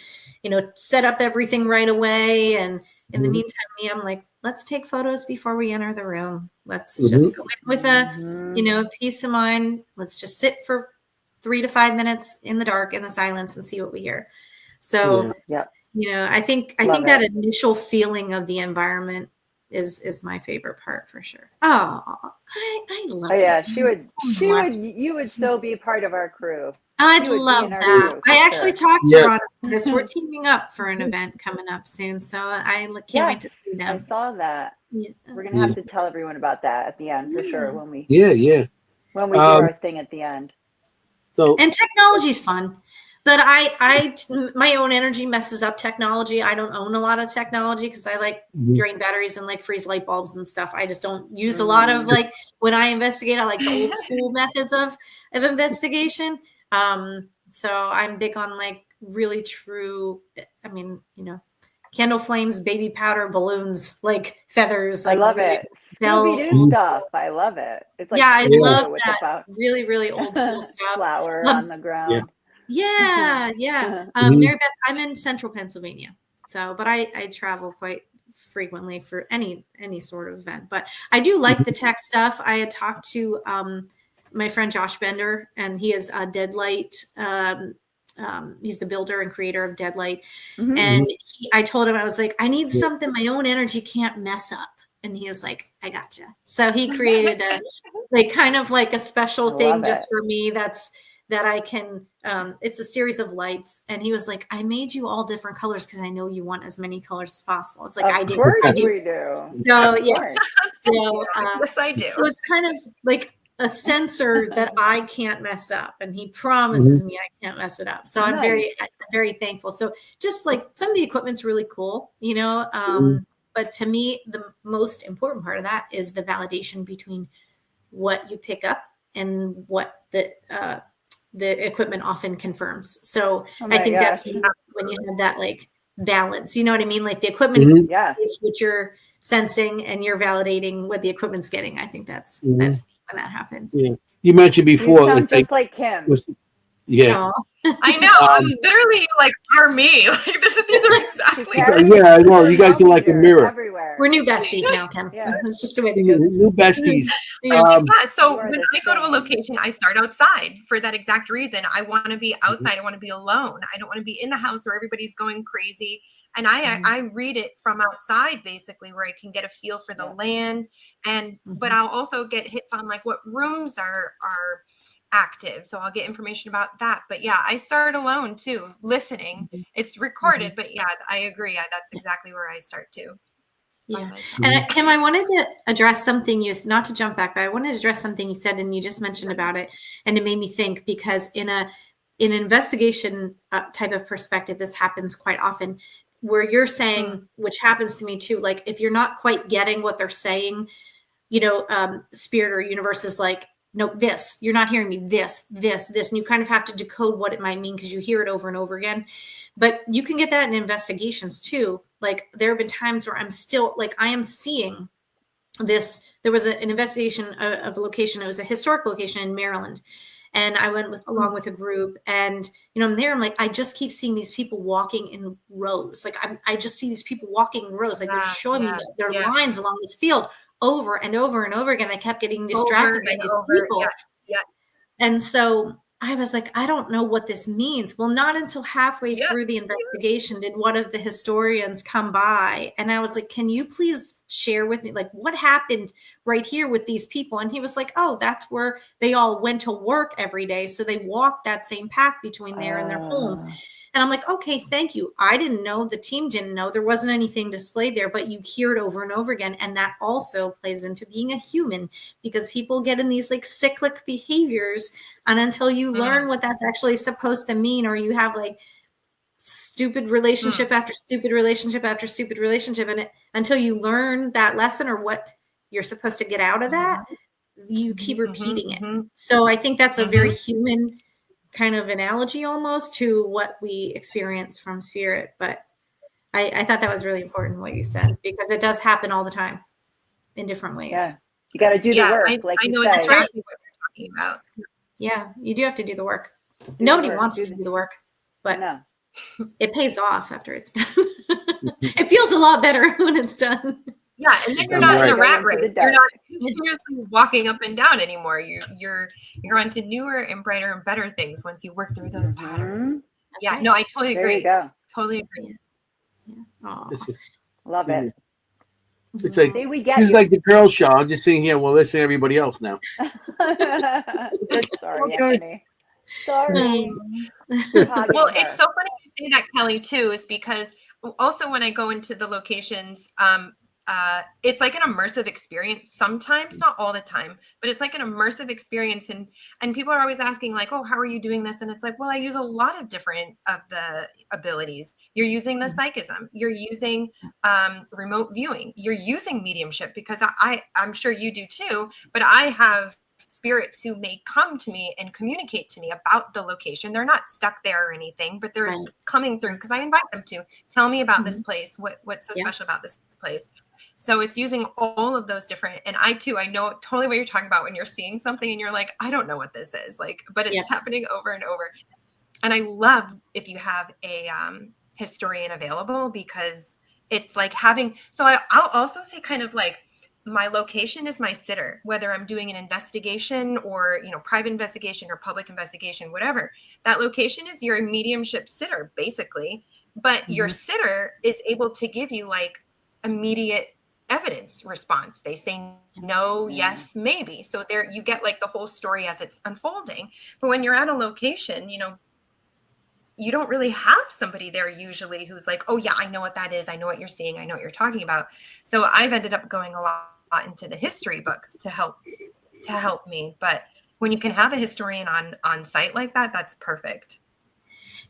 set up everything right away. And in the meantime, I'm like, let's take photos before we enter the room. Let's just go in with a peace of mind. Let's just sit for 3 to 5 minutes in the dark, in the silence, and see what we hear. So, I think that initial feeling of the environment is my favorite part for sure. Oh, I love it. Yeah, you would so be part of our crew. I'd love that. I actually talked to Ron about this. We're teaming up for an event coming up soon, so I can't wait to see them. I saw that. Yeah. We're gonna have to tell everyone about that at the end for sure when we when we do our thing at the end. So, and technology's fun, but my own energy messes up technology. I don't own a lot of technology because I like drain batteries and like freeze light bulbs and stuff. I just don't use a lot of like when I investigate. I like the old school methods of investigation. So I'm big on like really true. I mean, candle flames, baby powder, balloons, like feathers. Like I love it. Scooby-Doo stuff. I love it. It's like I love that. Really, really old school stuff. Flower on the ground. Yeah. Mary Beth, I'm in central Pennsylvania. So, but I travel quite frequently for any sort of event. But I do like the tech stuff. I had talked to my friend Josh Bender, and he is Deadlight. He's the builder and creator of Deadlight. And I told him, I was like, I need something my own energy can't mess up. And he was like, I gotcha. So he created a special thing just for me. That I can, it's a series of lights. And he was like, I made you all different colors because I know you want as many colors as possible. It's like, of course we do. So, yeah. So, yes, I do. So it's kind of like a sensor that I can't mess up. And he promises me I can't mess it up. So I'm very thankful. So just like some of the equipment's really cool, but to me, the most important part of that is the validation between what you pick up and what the the equipment often confirms. So I think that's when you have that like balance, you know what I mean? Like the equipment is what you're sensing and you're validating what the equipment's getting. I think that's when that happens. Yeah. You mentioned before. You sound just like Kim. Yeah. I know. I'm literally like, are me. Like these are exactly. Yeah, well, you guys are like a mirror. Everywhere. We're new besties now, Kim. Yeah. It's just the way to go. New besties. So when I go to a location, I start outside for that exact reason. I want to be outside. I want to be alone. I don't want to be in the house where everybody's going crazy. And I read it from outside, basically, where I can get a feel for the land. And but I'll also get hits on like what rooms are active. So I'll get information about that. But yeah, I start alone too, listening. It's recorded, but yeah, I agree. That's exactly where I start too. Yeah. And Kim, I wanted to address something not to jump back, but I wanted to address something you said and you just mentioned about it. And it made me think, because in an investigation type of perspective, this happens quite often, where you're saying, which happens to me too, like if you're not quite getting what they're saying, spirit or universe is like, no, this, you're not hearing me, this, and you kind of have to decode what it might mean because you hear it over and over again. But you can get that in investigations too. Like there have been times where I'm still like, I am seeing this. There was an investigation of a location. It was a historic location in Maryland. And I went along with a group, and I'm there. I'm like, I just keep seeing these people walking in rows. Like I just see these people walking in rows. Like they're showing me their lines along this field over and over and over again. I kept getting distracted by these people. And so I was like, I don't know what this means. Well, not until halfway through the investigation did one of the historians come by. And I was like, can you please share with me, like, what happened right here with these people? And he was like, oh, that's where they all went to work every day. So they walked that same path between there and their homes. And I'm like, okay, thank you. I didn't know, the team didn't know, there wasn't anything displayed there, but you hear it over and over again. And that also plays into being a human, because people get in these like cyclic behaviors. And until you learn what that's actually supposed to mean, or you have like stupid relationship after stupid relationship after stupid relationship, and until you learn that lesson or what you're supposed to get out of that, you keep repeating it. So I think that's a very human kind of analogy almost to what we experience from spirit. But I thought that was really important what you said, because it does happen all the time in different ways. Yeah, you got to do the work. I know exactly what you're talking about. Yeah, you do have to do the work. Nobody wants to do the work, but it pays off after it's done. It feels a lot better when it's done. Yeah, and then you're not in the rat race. You're not continuously walking up and down anymore. You're on to newer and brighter and better things once you work through those patterns. Yeah, no, I totally agree. There you go. Totally agree. Love it. It's like it's like the girl show. I'm just sitting here while listening to everybody else now. Sorry, Anthony. Sorry. Well, it's so funny you say that, Kelly, too, is because also when I go into the locations, it's like an immersive experience sometimes, not all the time, but it's like an immersive experience. And people are always asking like, oh, how are you doing this? And it's like, well, I use a lot of different of the abilities. You're using the psychism, you're using remote viewing, you're using mediumship, because I'm sure you do too, but I have spirits who may come to me and communicate to me about the location. They're not stuck there or anything, but they're coming through because I invite them to tell me about this place. What's so special about this place? So it's using all of those different, and I know totally what you're talking about when you're seeing something and you're like, I don't know what this is, like, but it's happening over and over. And I love if you have a historian available, because it's like having, so I'll also say kind of like my location is my sitter, whether I'm doing an investigation or, private investigation or public investigation, whatever. That location is your mediumship sitter, basically. But your sitter is able to give you like immediate evidence response. They say no, yes, maybe. So there you get like the whole story as it's unfolding. But when you're at a location, you don't really have somebody there usually who's like, oh yeah, I know what that is. I know what you're seeing. I know what you're talking about. So I've ended up going a lot into the history books to help me. But when you can have a historian on site like that, that's perfect.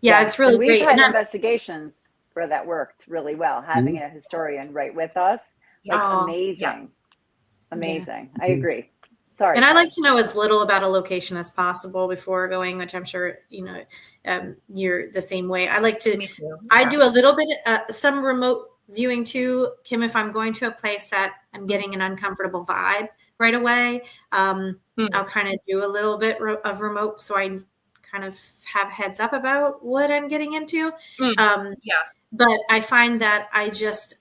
Yeah, it's really great. We've had investigations where that worked really well. Having a historian right with us, like amazing. I agree. Sorry. And I like to know as little about a location as possible before going, which I'm sure, you're the same way. I like to, I do a little bit, some remote viewing too, Kim, if I'm going to a place that I'm getting an uncomfortable vibe right away, I'll kind of do a little bit of remote. So I kind of have heads up about what I'm getting into. But I find that I just,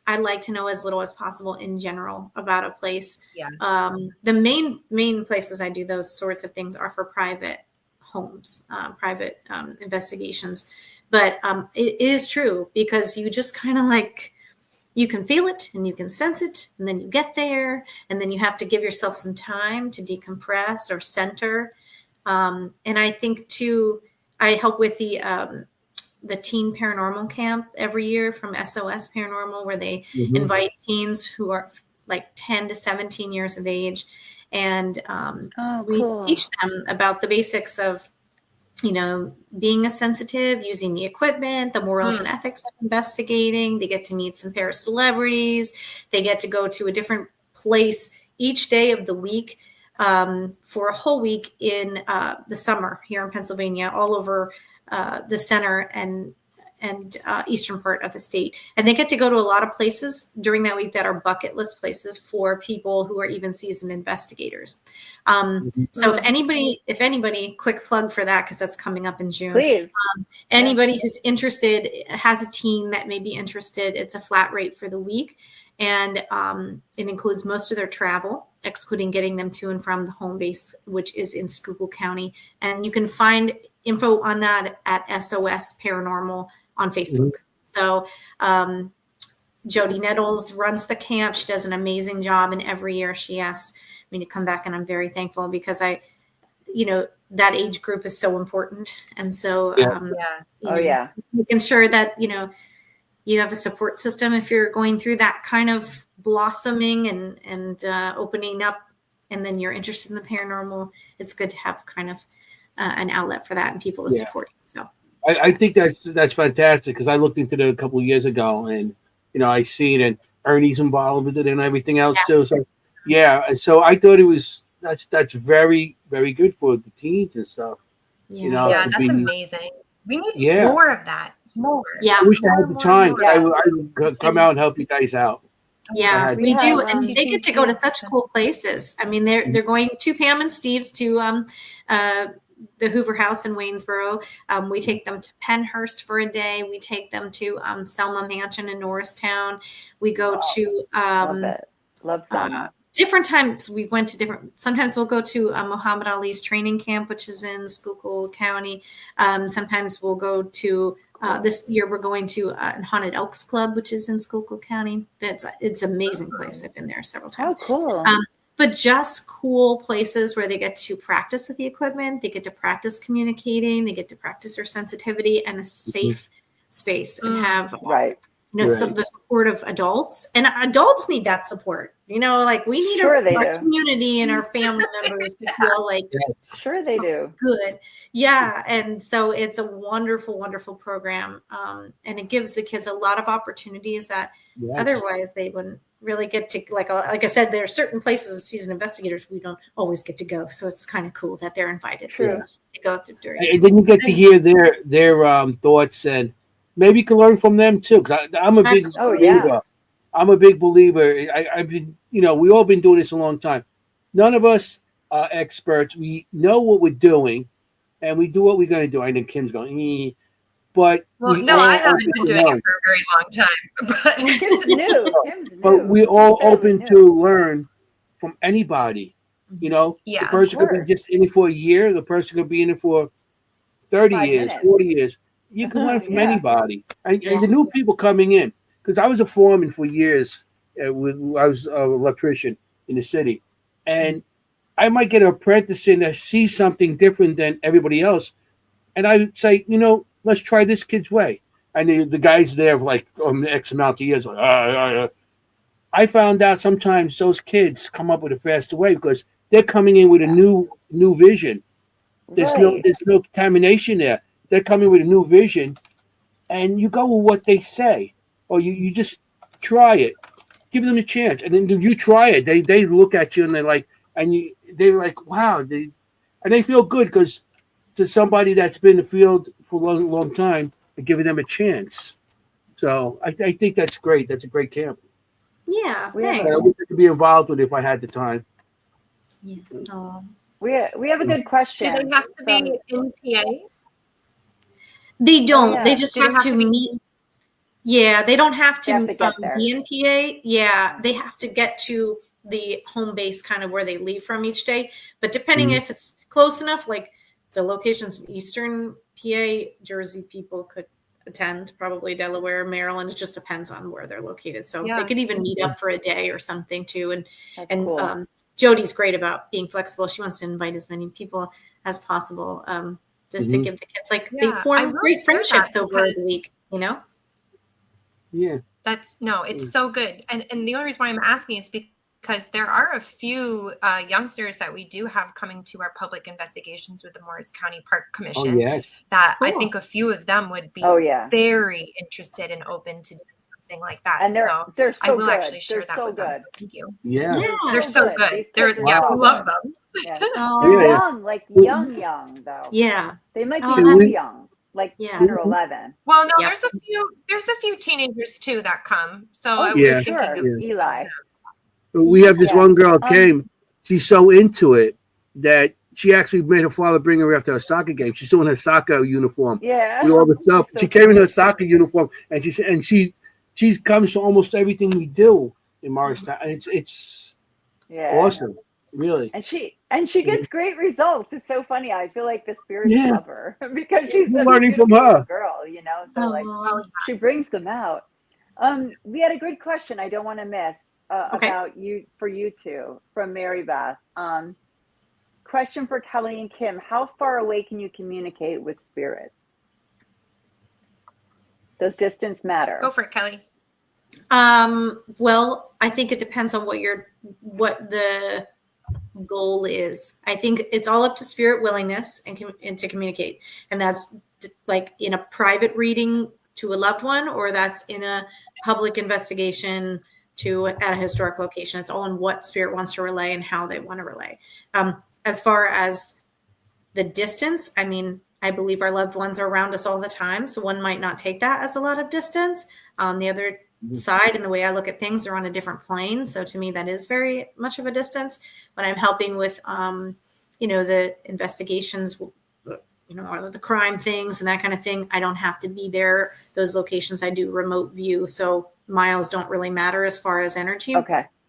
I like to know as little as possible in general about a place. The main places I do those sorts of things are for private homes, private investigations. But it is true because you just kind of like, you can feel it and you can sense it, and then you get there, and then you have to give yourself some time to decompress or center. And I think too, I help with the teen paranormal camp every year from SOS Paranormal, where they invite teens who are like 10 to 17 years of age. And we teach them about the basics of, being a sensitive, using the equipment, the morals and ethics of investigating. They get to meet some celebrities. They get to go to a different place each day of the week for a whole week in the summer here in Pennsylvania, all over the center and eastern part of the state. And they get to go to a lot of places during that week that are bucket list places for people who are even seasoned investigators. So if anybody, quick plug for that, because that's coming up in June. Please. Anybody who's interested, has a teen that may be interested, it's a flat rate for the week. And it includes most of their travel, excluding getting them to and from the home base, which is in Schuylkill County. And you can find info on that at SOS Paranormal on Facebook. So Jody Nettles runs the camp. She does an amazing job, and every year she asks me to come back, and I'm very thankful because that age group is so important. And so making sure that you have a support system if you're going through that kind of blossoming and opening up, and then you're interested in the paranormal, it's good to have kind of an outlet for that and people to support you. So I think that's fantastic, because I looked into it a couple of years ago, and I see it, and Ernie's involved with it and everything else too. So so I thought that's very, very good for the teens and stuff. That's amazing. We need more of that. More. I wish I had the time. I would come out and help you guys out. Yeah, we do, and they get to go to such cool places. I mean, they're going to Pam and Steve's to the Hoover House in Waynesboro. We take them to Pennhurst for a day. We take them to Selma Mansion in Norristown. We go to love Selma. Different times we went to sometimes we'll go to Muhammad Ali's training camp, which is in Schuylkill County. Sometimes we'll go to this year we're going to Haunted Elks Club, which is in Schuylkill County. It's an amazing place. I've been there several times. Oh, cool. But just cool places where they get to practice with the equipment. They get to practice communicating. They get to practice their sensitivity and a safe space and have the support of adults. And adults need that support. Like we need our community and our family members to feel like they do good. Yeah. And so it's a wonderful, wonderful program. And it gives the kids a lot of opportunities that otherwise they wouldn't really get to. Like I said, there are certain places as seasoned investigators we don't always get to go. So it's kind of cool that they're invited to go through during. And then you get to hear their thoughts, and maybe you can learn from them too. Because I'm a big believer. I'm a big believer. I've been, we all been doing this a long time. None of us are experts. We know what we're doing, and we do what we're going to do. I know Kim's going, but I haven't been doing it for a very long time. But Kim's new. But we're all open to learn from anybody. The person could be just in it for a year. The person could be in it for 30 years, 40 years. You can learn from anybody. And the new people coming in. Because I was a foreman for years. I was an electrician in the city. And I might get an apprentice in that sees something different than everybody else. And I would say, let's try this kid's way. And the guys there for like X amount of years. I found out sometimes those kids come up with a faster way because they're coming in with a new vision. There's no contamination there. They're coming with a new vision. And you go with what they say. Or you just try it, give them a chance, and then you try it. They look at you and they're like, and they're like, wow, and they feel good because to somebody that's been in the field for a long, long time, and giving them a chance. So I think that's great. That's a great camp. Yeah, thanks. I wish I could be involved with it if I had the time. Yeah. We have a good question. Do they have to be in PA? They don't. Oh, yeah. They just have to meet. Yeah, they don't have to, be in PA. Yeah, they have to get to the home base kind of where they leave from each day. But depending if it's close enough, like the locations in Eastern PA, Jersey people could attend, probably Delaware, Maryland. It just depends on where they're located. So they could even meet up for a day or something too. And cool. Jody's great about being flexible. She wants to invite as many people as possible, just to give the kids, like, they form great friendships over the week, you know? Yeah. It's so good. And the only reason why I'm asking is because there are a few youngsters that we do have coming to our public investigations with the Morris County Park Commission that I think a few of them would be very interested and open to doing something like that. And they're so I will good. actually share that with them. Thank you. Yeah. They're so good. We love them. Yeah. They're young, like young though. Yeah. They might be too young, like 10 or 11. Well, no, there's a few teenagers too that come. So I was thinking of Eli. We have this one girl came. She's so into it that she actually made her father bring her after a soccer game. She's still in her soccer uniform. Yeah. With all the stuff. She came in her soccer uniform, and she comes to almost everything we do in Morristown. It's awesome, really. And she gets great results. It's so funny. I feel like the spirits love her because she's learning from her girl, you know. So she brings them out. We had a good question I don't want to miss about you two from Mary Beth. Question for Kelly and Kim: how far away can you communicate with spirits? Does distance matter? Go for it, Kelly. Well, I think it depends on what the goal is. I think it's all up to spirit willingness and to communicate. And that's like in a private reading to a loved one, or that's in a public investigation at a historic location. It's all in what spirit wants to relay and how they want to relay. As far as the distance, I mean, I believe our loved ones are around us all the time. So one might not take that as a lot of distance. On the other side, and the way I look at things, they're on a different plane. So to me, that is very much of a distance. When I'm helping with, the investigations, or the crime things and that kind of thing, I don't have to be there. Those locations I do remote view. So miles don't really matter as far as energy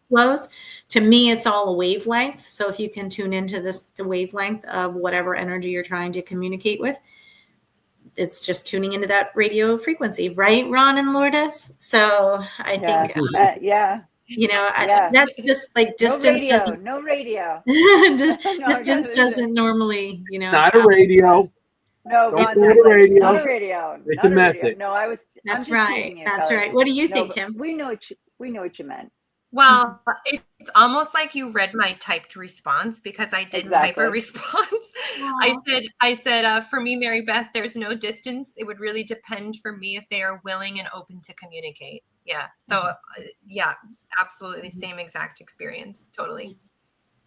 flows. To me, it's all a wavelength. So if you can tune into the wavelength of whatever energy you're trying to communicate with, it's just tuning into that radio frequency, right, Ron and Lourdes? So I think, that's just like distance doesn't. No radio. Distance doesn't normally, It's not a radio. No, not a radio. Not a radio. It's a method. No, I was. That's right. That's right. What do you think, Kim? We know what you meant. Well, it's almost like you read my typed response because I did type a response. I said, for me, Mary Beth, there's no distance. It would really depend for me if they are willing and open to communicate. Yeah. So, absolutely same exact experience. Totally.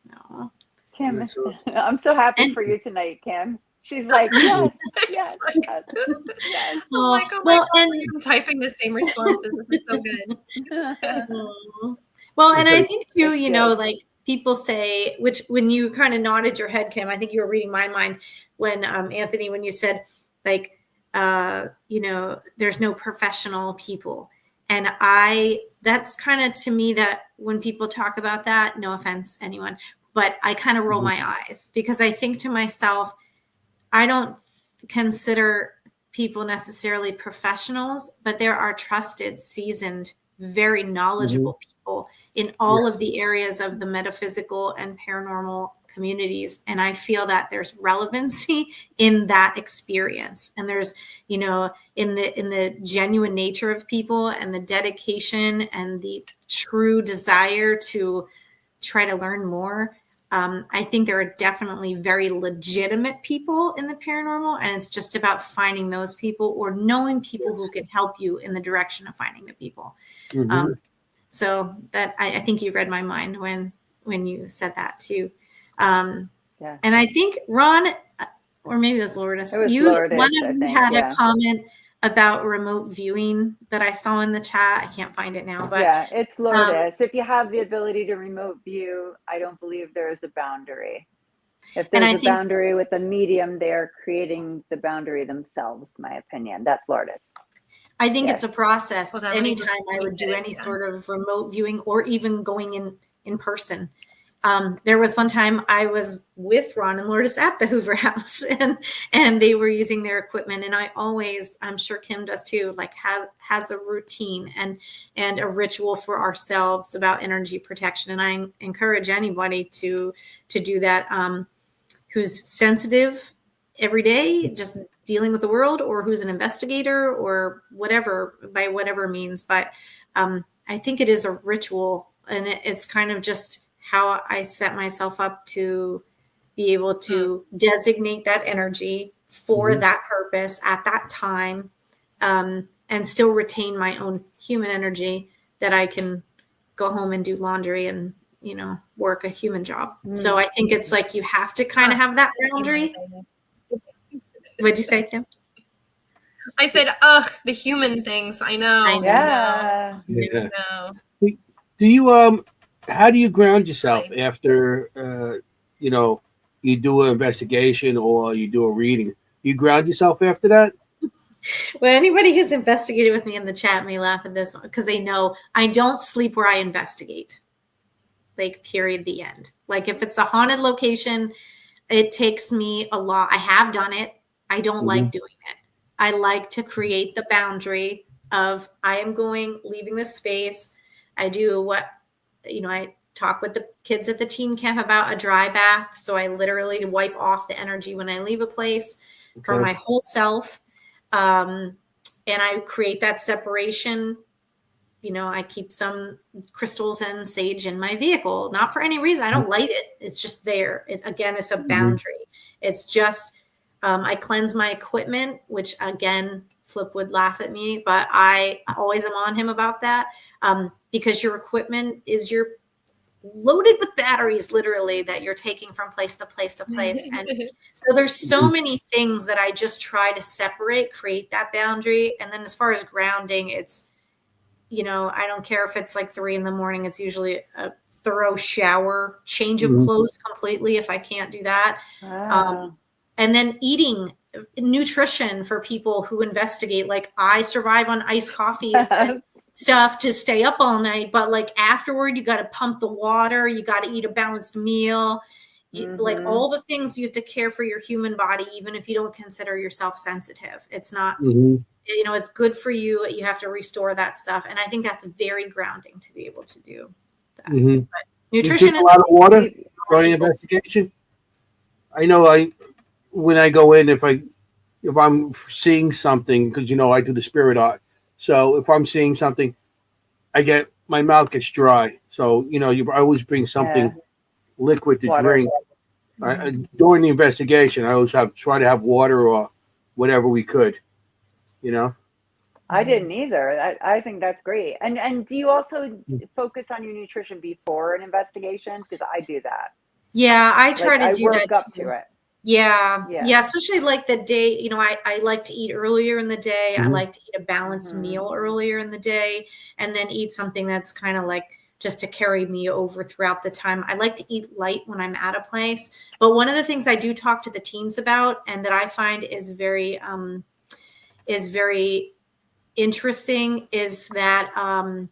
No. Kim, I'm so happy for you tonight, Kim. She's like, yes. Oh my God, I'm typing the same responses. It's so good. Well, and I think too, like people say, which when you kind of nodded your head, Kim, I think you were reading my mind when Anthony, when you said like, there's no professional people. And that's kind of to me that when people talk about that, no offense, anyone, but I kind of roll my eyes because I think to myself, I don't consider people necessarily professionals, but there are trusted, seasoned, very knowledgeable people in all of the areas of the metaphysical and paranormal communities. And I feel that there's relevancy in that experience. And there's, in the genuine nature of people and the dedication and the true desire to try to learn more. I think there are definitely very legitimate people in the paranormal, and it's just about finding those people or knowing people who can help you in the direction of finding the people. So that I think you read my mind when when you said that too. And I think Ron, or maybe it was Lourdes, one of you had a comment about remote viewing that I saw in the chat. I can't find it now, but yeah, it's Lourdes. If you have the ability to remote view, I don't believe there is a boundary. If there's a boundary with a medium, they're creating the boundary themselves, my opinion. That's Lourdes. I think it's a process. Well, anytime I would do any sort of remote viewing or even going in person. There was one time I was with Ron and Lourdes at the Hoover House, and they were using their equipment. And I always, I'm sure Kim does too, like has a routine and a ritual for ourselves about energy protection. And I encourage anybody to do that, who's sensitive every day, just dealing with the world, or who's an investigator or whatever, by whatever means. But I think it is a ritual, and it's kind of just how I set myself up to be able to designate that energy for that purpose at that time, and still retain my own human energy that I can go home and do laundry and, work a human job. So I think it's like you have to kind of have that boundary. What'd you say, Kim? I said, the human things. I know. Yeah. I know. Do you how do you ground yourself after you do an investigation or you do a reading? You ground yourself after that? Well, anybody who's investigated with me in the chat may laugh at this one because they know I don't sleep where I investigate. Like, period, the end. Like, if it's a haunted location, it takes me a lot. I have done it. I don't like doing it. I like to create the boundary of I am leaving this space. I do what, I talk with the kids at the teen camp about a dry bath. So I literally wipe off the energy when I leave a place from my whole self. And I create that separation. I keep some crystals and sage in my vehicle, not for any reason. I don't light it. It's just there. It's a boundary. It's just, I cleanse my equipment, which again, Flip would laugh at me, but I always am on him about that. Because your equipment is loaded with batteries, literally, that you're taking from place to place to place. And so there's so many things that I just try to separate, create that boundary. And then as far as grounding, it's, I don't care if it's like 3 a.m. It's usually a thorough shower, change of clothes completely if I can't do that. Wow. And then eating nutrition for people who investigate. Like, I survive on iced coffees and stuff to stay up all night, but like afterward, you got to pump the water, you got to eat a balanced meal, like all the things you have to care for your human body, even if you don't consider yourself sensitive. It's not, it's good for you. You have to restore that stuff. And I think that's very grounding to be able to do that. But nutrition is a lot of water during investigation. I know when I go in, if I'm seeing something, because I do the spirit art. So if I'm seeing something, my mouth gets dry. So, I always bring something liquid to drink. During the investigation, I always try to have water or whatever we could, I didn't either. I think that's great. And do you also focus on your nutrition before an investigation? Because I do that. Yeah, I try to do that. I work up to it. Yeah. Especially like the day, I like to eat earlier in the day. I like to eat a balanced meal earlier in the day, and then eat something that's kind of like just to carry me over throughout the time. I like to eat light when I'm at a place. But one of the things I do talk to the teens about, and that I find is very interesting, is that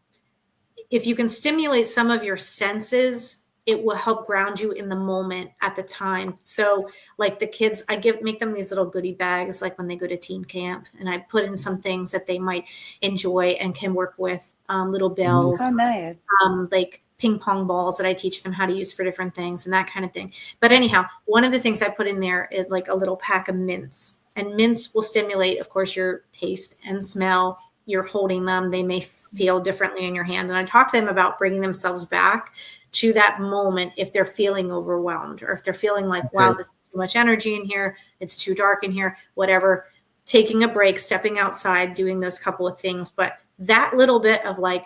if you can stimulate some of your senses, it will help ground you in the moment at the time. So like the kids, I make them these little goodie bags, like when they go to teen camp, and I put in some things that they might enjoy and can work with, little bells, oh, nice. Like ping pong balls that I teach them how to use for different things and that kind of thing. But anyhow, one of the things I put in there is like a little pack of mints, and mints will stimulate, of course, your taste and smell. You're holding them. They may feel differently in your hand. And I talk to them about bringing themselves back to that moment if they're feeling overwhelmed, or if they're feeling like, wow, this is too much energy in here, it's too dark in here, whatever, taking a break, stepping outside, doing those couple of things. But that little bit of like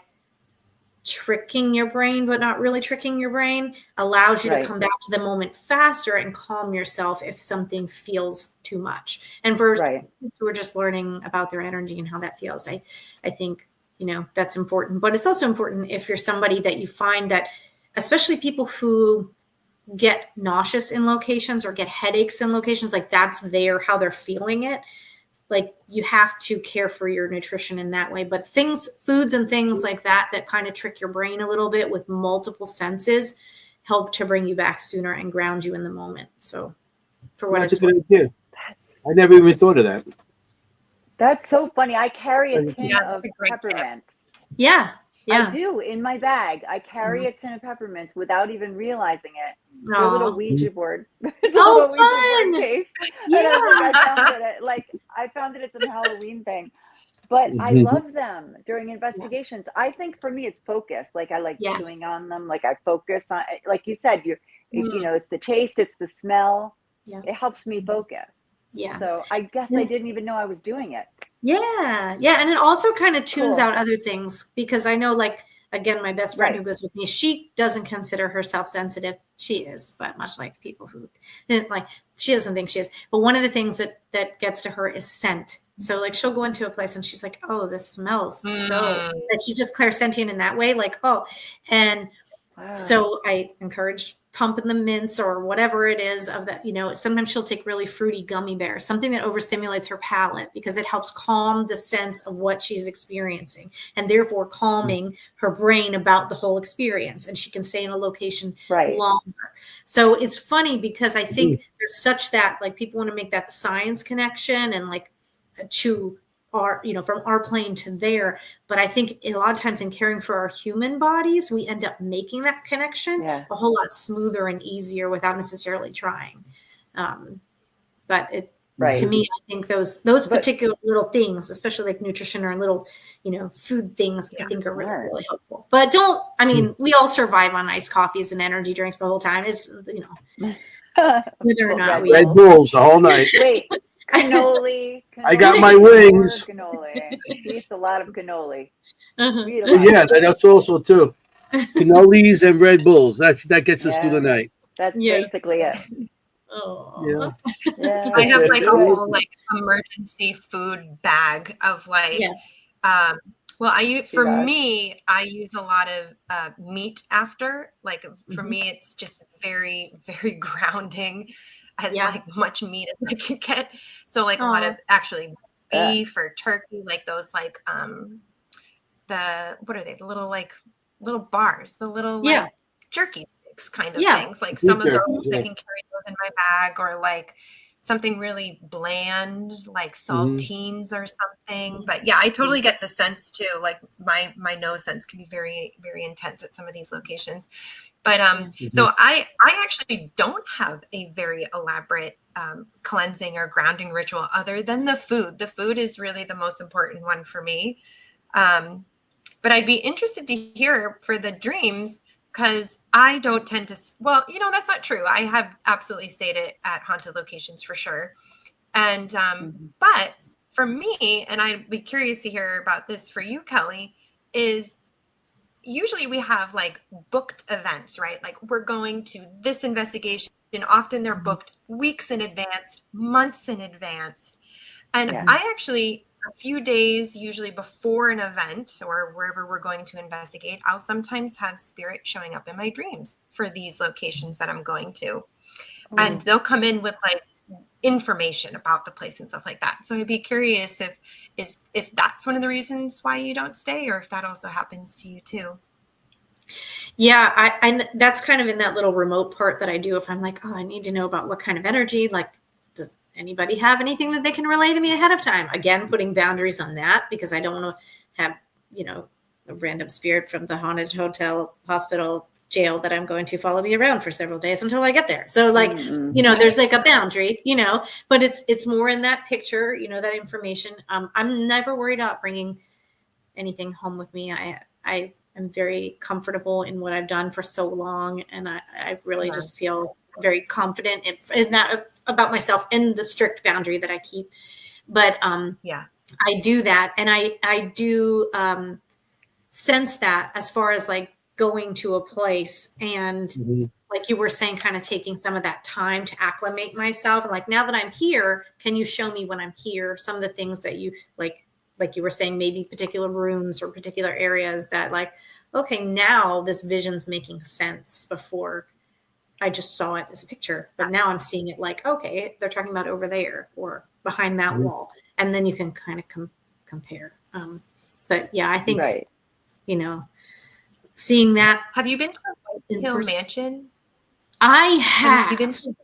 tricking your brain, but not really tricking your brain, allows you to come back to the moment faster and calm yourself if something feels too much. And for kids who are just learning about their energy and how that feels, I think, that's important. But it's also important if you're somebody that you find that, especially people who get nauseous in locations or get headaches in locations, like that's how they're feeling it. Like you have to care for your nutrition in that way. But foods and things like that kind of trick your brain a little bit with multiple senses help to bring you back sooner and ground you in the moment. So that's a good idea. I never even thought of that. That's so funny. I carry a tin of peppermints. Yeah. I do in my bag. I carry a tin of peppermints without even realizing it. It's a little Ouija board. It's a little Ouija board case. Yeah. And I found it at some Halloween thing. But I love them during investigations. I think for me it's focus. Like I like chewing on them. Like I focus on, like you said, it's the taste, it's the smell. Yeah. It helps me focus. Yeah. So I guess I didn't even know I was doing it. Yeah. Yeah. And it also kind of tunes out other things, because I know, like, again, my best friend who goes with me, she doesn't consider herself sensitive. She is, but much like people who she doesn't think she is. But one of the things that gets to her is scent. So like she'll go into a place and she's like, oh, this smells so that she's just clairsentient in that way. Like, and so I encourage pumping the mints or whatever it is of that, sometimes she'll take really fruity gummy bears, something that overstimulates her palate, because it helps calm the sense of what she's experiencing and therefore calming her brain about the whole experience. And she can stay in a location longer. So it's funny because I think there's such that, like, people want to make that science connection and like to our, from our plane to there. But I think a lot of times in caring for our human bodies, we end up making that connection a whole lot smoother and easier without necessarily trying. But to me, I think those particular little things, especially like nutrition or little, food things, I think are really, really helpful. But we all survive on iced coffees and energy drinks the whole time. It's, whether or not we Red Bulls the whole night. Wait. Cannoli. I got my wings. Cannoli. She eats a lot of cannoli. Yeah, that's also too. Cannolis and Red Bulls. That gets us through the night. That's basically it. Oh, yeah. I have like a whole emergency food bag of me, I use a lot of much after. Like for me, it's just very, very grounding. As much meat as I can get. So like a lot of actually beef or turkey, like those what are they? The little bars, the little jerky sticks kind of things. Like some of those I can carry those in my bag, or like something really bland, like saltines or something. But I totally get the sense too. Like my nose sense can be very, very intense at some of these locations. But so I actually don't have a very elaborate cleansing or grounding ritual other than the food. The food is really the most important one for me. But I'd be interested to hear for the dreams, because I don't tend to, that's not true. I have absolutely stayed at haunted locations for sure. And, but for me, and I'd be curious to hear about this for you, Kelly, is usually we have like booked events, right? Like we're going to this investigation. Often they're booked weeks in advance, months in advance. And I actually, a few days, usually before an event or wherever we're going to investigate, I'll sometimes have spirit showing up in my dreams for these locations that I'm going to. And they'll come in with like information about the place and stuff like that. So I'd be curious if that's one of the reasons why you don't stay, or if that also happens to you too. Yeah, I that's kind of in that little remote part that I do. If I'm like, I need to know about what kind of energy, like, does anybody have anything that they can relay to me ahead of time? Again, putting boundaries on that, because I don't want to have, a random spirit from the haunted hotel, hospital, jail that I'm going to follow me around for several days until I get there. So like, there's like a boundary, but it's more in that picture, that information. I'm never worried about bringing anything home with me. I am very comfortable in what I've done for so long. And I really just feel very confident in that about myself and the strict boundary that I keep. But I do that. And I do, sense that as far as like going to a place and like you were saying, kind of taking some of that time to acclimate myself. And like, now that I'm here, can you show me when I'm here some of the things that you like you were saying, maybe particular rooms or particular areas that like, okay, now this vision's making sense. Before I just saw it as a picture, but now I'm seeing it like, okay, they're talking about over there or behind that wall. And then you can kind of compare. But yeah, I think, you know, seeing that. Have you been to White Hill Mansion? I have. Have you been to-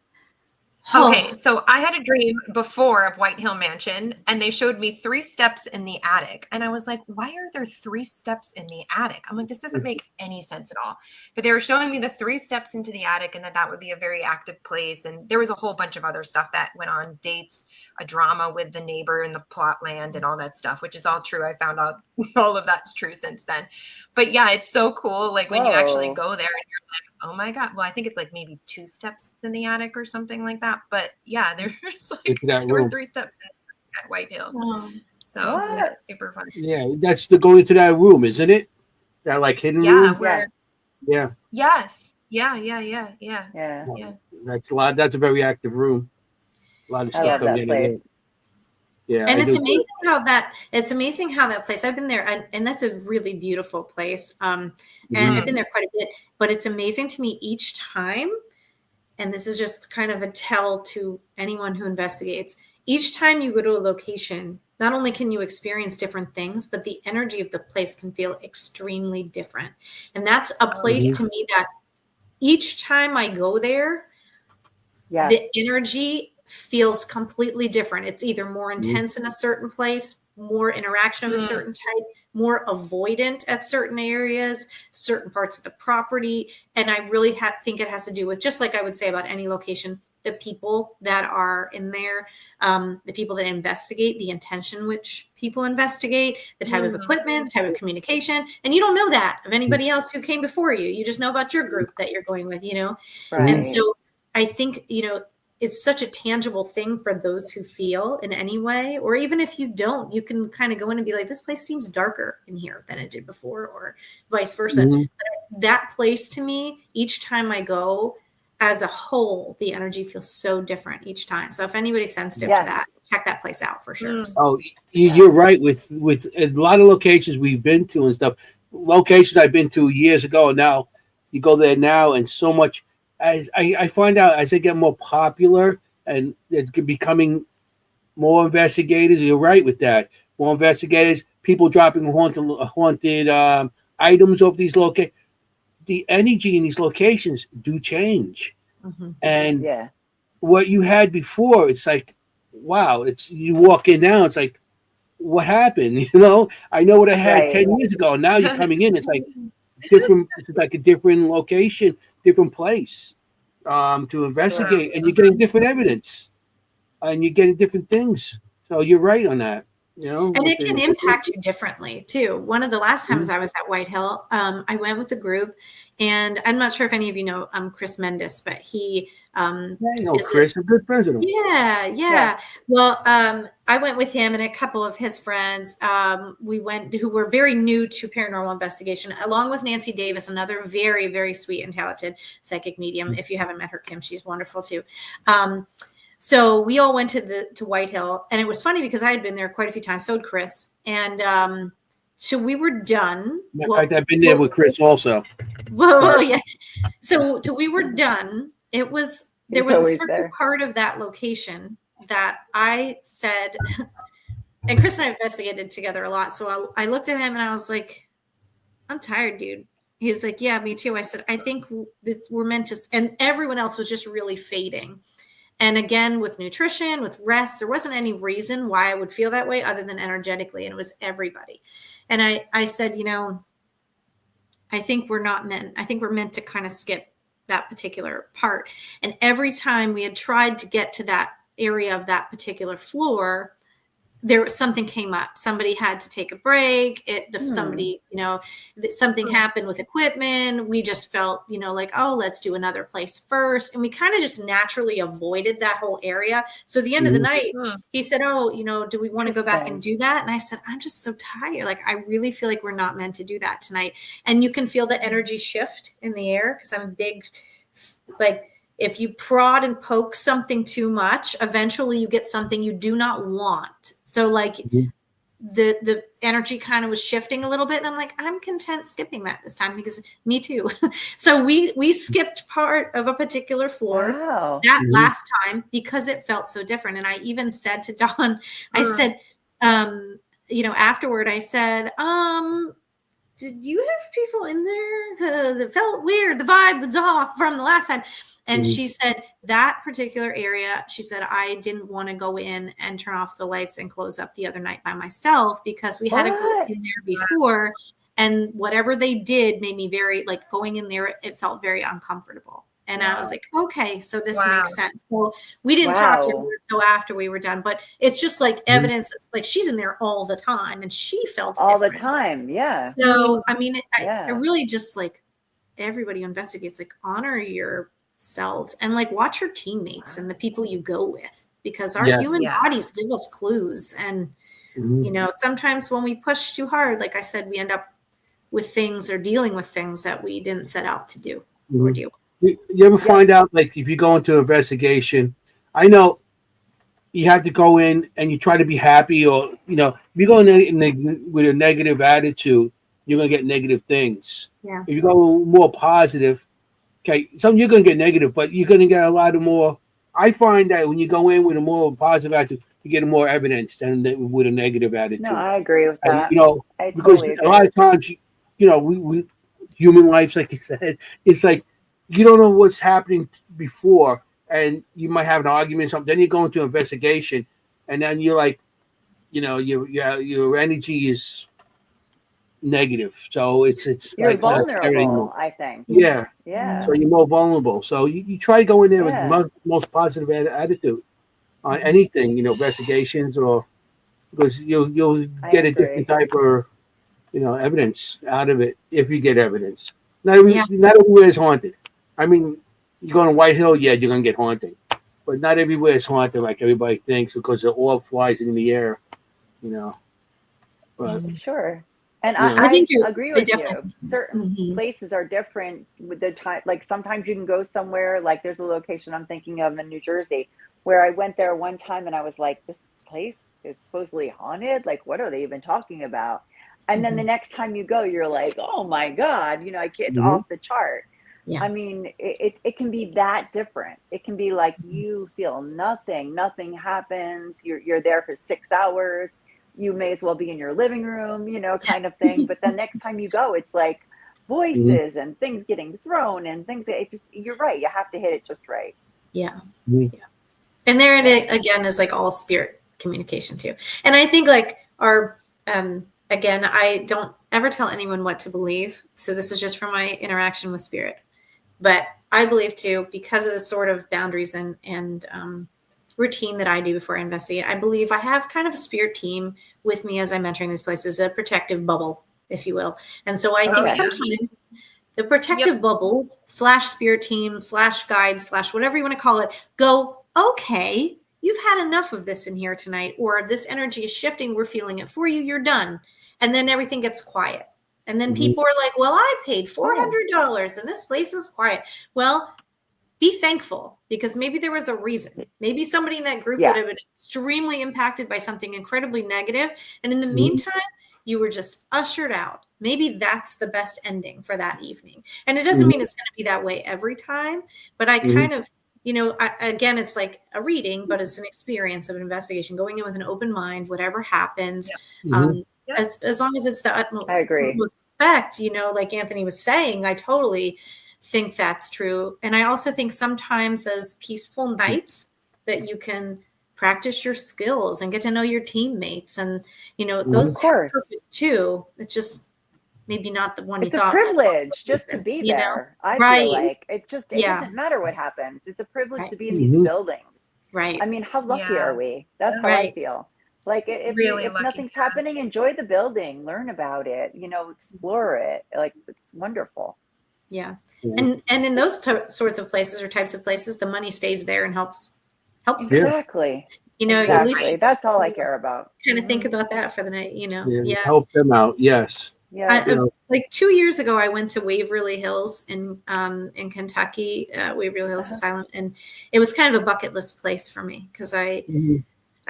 Okay, so I had a dream before of White Hill Mansion, and they showed me 3 steps in the attic. And I was like, why are there 3 steps in the attic? I'm like, this doesn't make any sense at all. But they were showing me the 3 steps into the attic, and that would be a very active place. And there was a whole bunch of other stuff that went on, dates, a drama with the neighbor in the plot land and all that stuff, which is all true. I found out all of that's true since then. But yeah, it's so cool. Like when you actually go there and you're like, oh my God. Well, I think it's like maybe 2 steps in the attic or something like that. But yeah, there's like 2 or 3 steps at White Hill. So yeah, super fun. Yeah, that's the going into that room, isn't it? That like hidden room? Yeah. Yes. Yeah. That's a lot. That's a very active room. A lot of stuff coming in there. Yeah, and it's amazing how that place. I've been there, and that's a really beautiful place. And I've been there quite a bit. But it's amazing to me each time, and this is just kind of a tell to anyone who investigates. Each time you go to a location, not only can you experience different things, but the energy of the place can feel extremely different. And that's a place to me that each time I go there, the energy feels completely different. It's either more intense in a certain place, more interaction of a certain type, more avoidant at certain areas, certain parts of the property. And I really think it has to do with, just like I would say about any location, the people that are in there, the people that investigate, the intention which people investigate, the type of equipment, the type of communication. And you don't know that of anybody else who came before you. You just know about your group that you're going with, you know? Right. And so I think, you know, it's such a tangible thing for those who feel in any way, or even if you don't, you can kind of go in and be like, this place seems darker in here than it did before, or vice versa. But that place to me, each time I go, as a whole, the energy feels so different each time. So if anybody's sensitive to that, check that place out for sure. Oh, you're right. With a lot of locations we've been to and stuff, locations I've been to years ago, and now you go there now, and so much. As I find out as they get more popular and it's becoming more investigators, you're right with that. More investigators, people dropping haunted items off these locations. The energy in these locations do change. And what you had before, it's like, wow, it's you walk in now, it's like, what happened? You know, I know what I had 10 years ago. Now you're coming in, it's like different. It's like a different location, different place to investigate, and you're getting different evidence, and you're getting different things. So you're right on that. You know, and it can impact you differently too. One of the last times I was at White Hill, I went with a group, and I'm not sure if any of you know Chris Mendes, but he I know Chris, a good friend of him. Yeah. Well, I went with him and a couple of his friends. We went, who were very new to paranormal investigation, along with Nancy Davis, another very, very sweet and talented psychic medium. If you haven't met her, Kim, she's wonderful too. So we all went to White Hill, and it was funny because I had been there quite a few times. So had Chris, and so we were done. I've been there with Chris also. Well, yeah. So we were done. There was a certain part of that location that I said, and Chris and I investigated together a lot. So I looked at him and I was like, I'm tired, dude. He's like, yeah, me too. I said, I think we're meant to, and everyone else was just really fading. And again, with nutrition, with rest, there wasn't any reason why I would feel that way other than energetically. And it was everybody. And I said, you know, I think we're meant to kind of skip that particular part. And every time we had tried to get to that area of that particular floor, something came up. Somebody had to take a break. Somebody, something happened with equipment. We just felt, like, oh, let's do another place first. And we kind of just naturally avoided that whole area. So at the end of the night, he said, oh, do we want to go back and do that? And I said, I'm just so tired. Like, I really feel like we're not meant to do that tonight. And you can feel the energy shift in the air because I'm big, like, if you prod and poke something too much, eventually you get something you do not want. So like the energy kind of was shifting a little bit. And I'm like, I'm content skipping that this time because me too. So we skipped part of a particular floor that last time because it felt so different. And I even said to Dawn, I said, afterward, I said, did you have people in there? Because it felt weird. The vibe was off from the last time. And she said that particular area, she said, I didn't want to go in and turn off the lights and close up the other night by myself because we had a group in there before. And whatever they did made me very, like, going in there, it felt very uncomfortable. And I was like, okay, so this makes sense. So we didn't talk to her until after we were done, but it's just like evidence, like she's in there all the time and she felt all different. the time. Yeah. So, I mean, I really just, like, everybody who investigates, like, honor yourselves and, like, watch your teammates and the people you go with, because our human bodies give us clues. And, sometimes when we push too hard, like I said, we end up with things or dealing with things that we didn't set out to do or deal with. You ever find out, like, if you go into an investigation, I know you have to go in and you try to be happy, or, if you go in with a negative attitude, you're going to get negative things. Yeah. If you go more positive, okay, some you're going to get negative, but you're going to get a lot of more. I find that when you go in with a more positive attitude, you get more evidence than with a negative attitude. No, I agree with that. Because a lot of times, we human lives, like you said, it's like, you don't know what's happening before, and you might have an argument, something. Then you go into investigation, and then you're like, your energy is negative. So it's you're like vulnerable. I think. Yeah. Yeah. So you're more vulnerable. So you try to go in there with most positive attitude on anything, investigations, or because you'll get a different type of evidence out of it if you get evidence. Not everywhere is haunted. I mean, you go to White Hill, you're going to get haunted. But not everywhere is haunted like everybody thinks because the orb flies in the air, But, sure. And I think I agree with you. Certain places are different with the time. Like sometimes you can go somewhere, like there's a location I'm thinking of in New Jersey where I went there one time and I was like, this place is supposedly haunted. Like, what are they even talking about? And then the next time you go, you're like, oh my God, it's off the chart. Yeah. I mean, it can be that different. It can be like you feel nothing happens. You're there for 6 hours. You may as well be in your living room, kind of thing. But the next time you go, it's like voices and things getting thrown and things. You're right. You have to hit it just right. Yeah. Yeah. And there it again is like all spirit communication too. And I think like our again, I don't ever tell anyone what to believe. So this is just from my interaction with spirit. But I believe too, because of the sort of boundaries and routine that I do before I investigate, I believe I have kind of a spirit team with me as I'm entering these places, a protective bubble, if you will. And so I think sometimes the protective bubble / spirit team / guide / whatever you want to call it, go, okay, you've had enough of this in here tonight, or this energy is shifting. We're feeling it for you. You're done. And then everything gets quiet. And then people are like, well, I paid $400 and this place is quiet. Well, be thankful because maybe there was a reason. Maybe somebody in that group would have been extremely impacted by something incredibly negative. And in the meantime, you were just ushered out. Maybe that's the best ending for that evening. And it doesn't mean it's going to be that way every time. But I kind of, again, it's like a reading, but it's an experience of an investigation, going in with an open mind, whatever happens. As long as it's the utmost respect, like Anthony was saying, I totally think that's true. And I also think sometimes those peaceful nights that you can practice your skills and get to know your teammates and, those have purpose too. It's just maybe not the one you thought. It's a privilege just to be there. I feel like it doesn't matter what happens. It's a privilege to be in these buildings. Right. I mean, how lucky are we? That's how I feel. Like if nothing's happening, enjoy the building, learn about it, explore it. Like it's wonderful. Yeah. And in those sorts of places or types of places, the money stays there and helps. Exactly. At least that's all I care about. Kind of think about that for the night, help them out. Yes. Yeah. Like 2 years ago, I went to Waverly Hills in Kentucky, Waverly Hills Asylum, and it was kind of a bucket list place for me because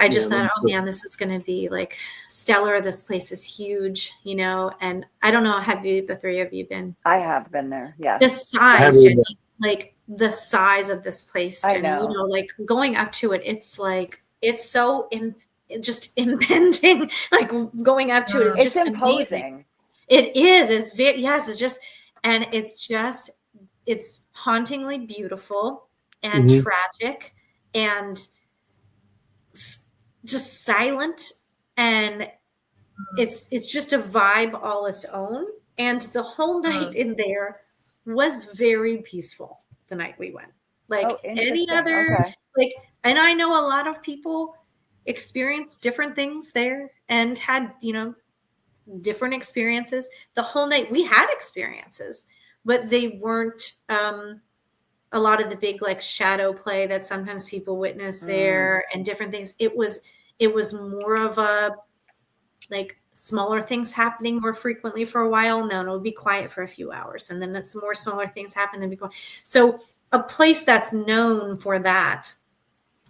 I just thought, oh man, this is going to be like stellar. This place is huge, and I don't know, have the three of you been? I have been there. Yeah. The size, Jenny, like the size of this place, Jenny, I know. Like going up to it, it's like, it's so just impending, like going up to it is just imposing. Amazing. It is. It's it's just, and it's hauntingly beautiful and tragic and just silent, and it's just a vibe all its own. And the whole night in there was very peaceful. The night we went, like any other, and I know a lot of people experienced different things there and had, different experiences. The whole night we had experiences, but they weren't a lot of the big like shadow play that sometimes people witness there and different things. It was more of a like smaller things happening more frequently for a while. No, it'll be quiet for a few hours, and then it's more smaller things happen. Then be quiet. So a place that's known for that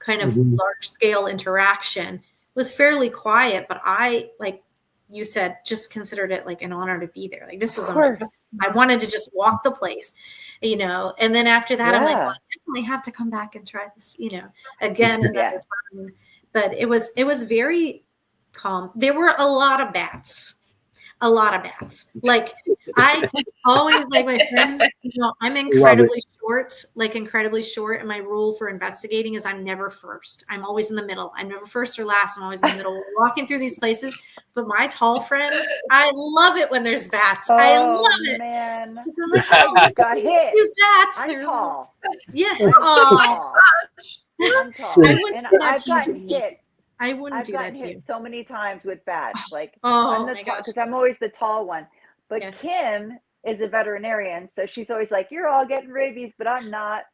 kind of large scale interaction was fairly quiet, but I, like you said, just considered it like an honor to be there. Like this was, I wanted to just walk the place, and then after that, I'm like, well, I definitely have to come back and try this, again another time. But it was very calm. There were a lot of bats. Like I always, like my friends, I'm incredibly short. And my rule for investigating is I'm never first. I'm always in the middle. I'm never first or last. I'm always in the middle. We're walking through these places. But my tall friends, I love it when there's bats. I love it. Man. Like, oh, got hit. Bats. I'm tall. Yeah. I'm tall. And I've gotten hit. I wouldn't do that I've to gotten you. hit so many times with bats. Like, because I'm always the tall one. But Kim is a veterinarian, so she's always like, "You're all getting rabies, but I'm not."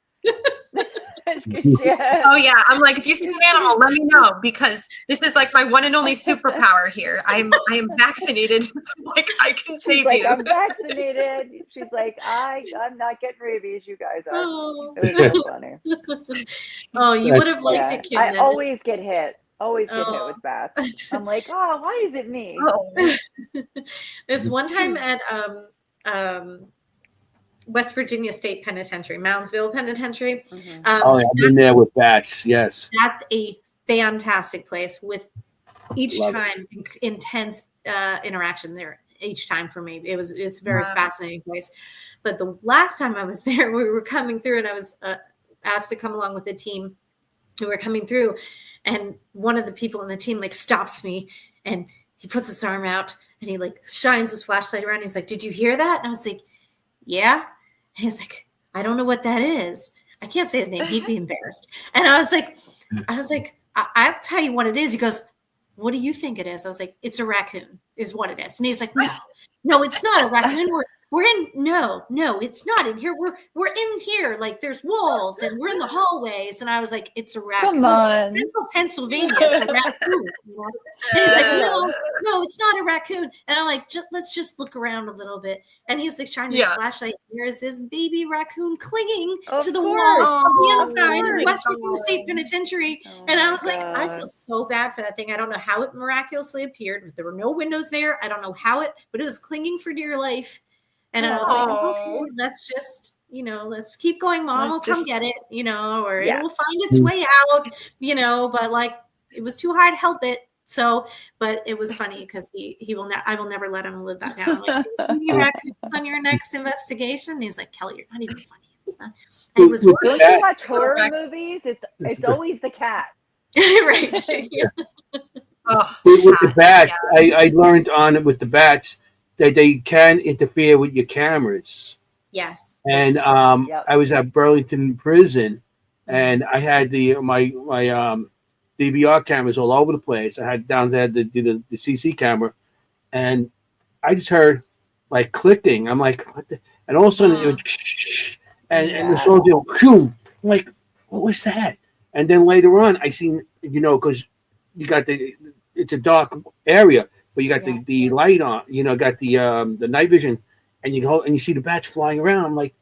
Oh yeah, I'm like, if you see an animal, let me know, because this is like my one and only superpower here. I am vaccinated. Like I can save you. I'm vaccinated. She's like, I'm not getting rabies. You guys are. It was so funny. Oh, you would have liked it, Kim. I always get hit. Always get hit with bats. I'm like, oh, why is it me? This one time at West Virginia State Penitentiary, Moundsville Penitentiary. I've been there with bats. Yes, that's a fantastic place with each time intense interaction there. Each time for me, it's a very fascinating place. But the last time I was there, we were coming through, and I was asked to come along with the team who were coming through. And one of the people in the team like stops me, and he puts his arm out and he like shines his flashlight around. He's like, "Did you hear that?" And I was like, "Yeah." And he's like, "I don't know what that is." I can't say his name. He'd be embarrassed. And I was like, I'll tell you what it is. He goes, "What do you think it is?" I was like, "It's a raccoon is what it is." And he's like, no, it's not a raccoon. We're in, no, it's not in here. We're in here. Like there's walls and we're in the hallways. And I was like, "It's a raccoon. Come on. Central Pennsylvania, it's a raccoon." And he's like, no, it's not a raccoon. And I'm like, let's just look around a little bit. And he's like shining his flashlight. There is this baby raccoon clinging to the wall on the inside of West Virginia State Penitentiary. And I was like, I feel so bad for that thing. I don't know how it miraculously appeared. There were no windows there. I don't know how but it was clinging for dear life. And I was like, okay, let's just, let's keep going, Mom. We'll come get it, or it will find its way out, but like it was too hard to help it. So, but it was funny because I will never let him live that down. Like, "Do you see raccoons on your next investigation?" And he's like, "Kelly, you're not even funny." It was don't you watch horror movies? It's always the cat. Right. With the bats, I learned on it with the bats that they can interfere with your cameras. Yes. And I was at Burlington Prison, and I had my DVR cameras all over the place. I had down there the CC camera, and I just heard like clicking. I'm like, what the? And all of a sudden it went, and the soldier, I'm like, what was that? And then later on, I seen, because you got it's a dark area, but you got the light on, got the night vision, and you see the bats flying around. I'm like,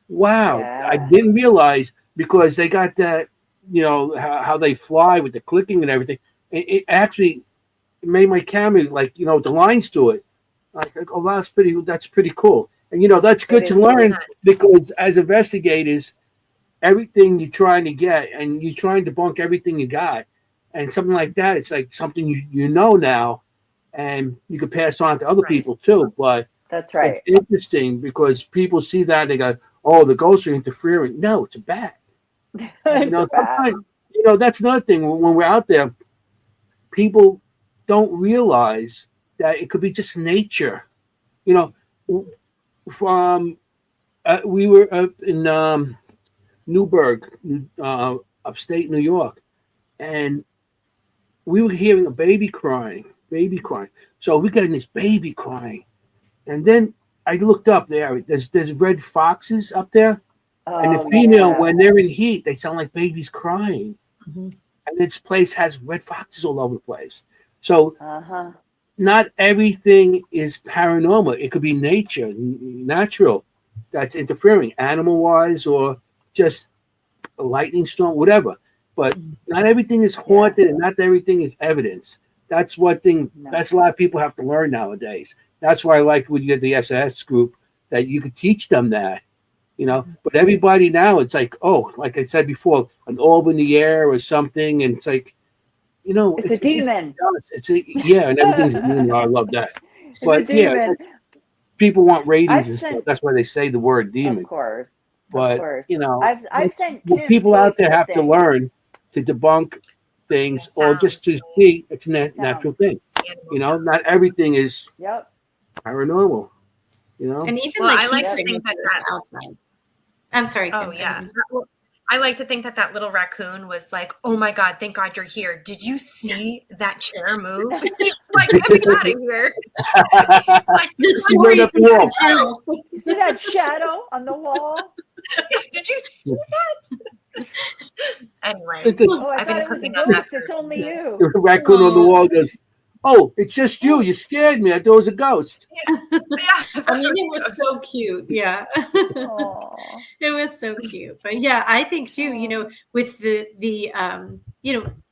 wow, I didn't realize, because they got that, how they fly with the clicking and everything. It actually made my camera like, the lines to it. Like, oh, that's pretty cool. And that's good to learn, because as investigators, everything you're trying to get, and you're trying to debunk everything you got, and something like that, it's like something you know now, and you can pass on to other people too. But that's right. It's interesting because people see that and they go, "Oh, the ghosts are interfering." No, it's a bat. Sometimes, that's another thing. When we're out there, people don't realize that it could be just nature. From we were up in Newburgh, upstate New York, and we were hearing a baby crying. So we got this baby crying, and then I looked up there. There's red foxes up there, and the female, when they're in heat, they sound like babies crying. Mm-hmm. And this place has red foxes all over the place. So not everything is paranormal. It could be natural, that's interfering, animal-wise, or just a lightning storm, whatever. But not everything is haunted, and not everything is evidence. That's one thing. That's a lot of people have to learn nowadays. That's why I like when you get the SS group, that you could teach them that, But everybody now, it's like, oh, like I said before, an orb in the air or something, and it's like, it's a demon. And everything's a demon. I love that. But people want ratings and stuff. That's why they say the word demon. Of course. But I've sent people out there have to learn to debunk things, or just to see it's a natural thing. Not everything is paranormal. And even I like to think that outside. I'm sorry. Kim, I like to think that little raccoon was like, "Oh my God, thank God you're here. Did you see that chair move?" He's like, "Get me out of here." He's like, you see that shadow on the wall? Did you see that? Anyway, I've been cooking on that. It's only you. The raccoon on the wall goes, "Oh, it's just you. You scared me. I thought it was a ghost." I mean, it was so cute. Yeah. It was so cute. But yeah, I think too, with the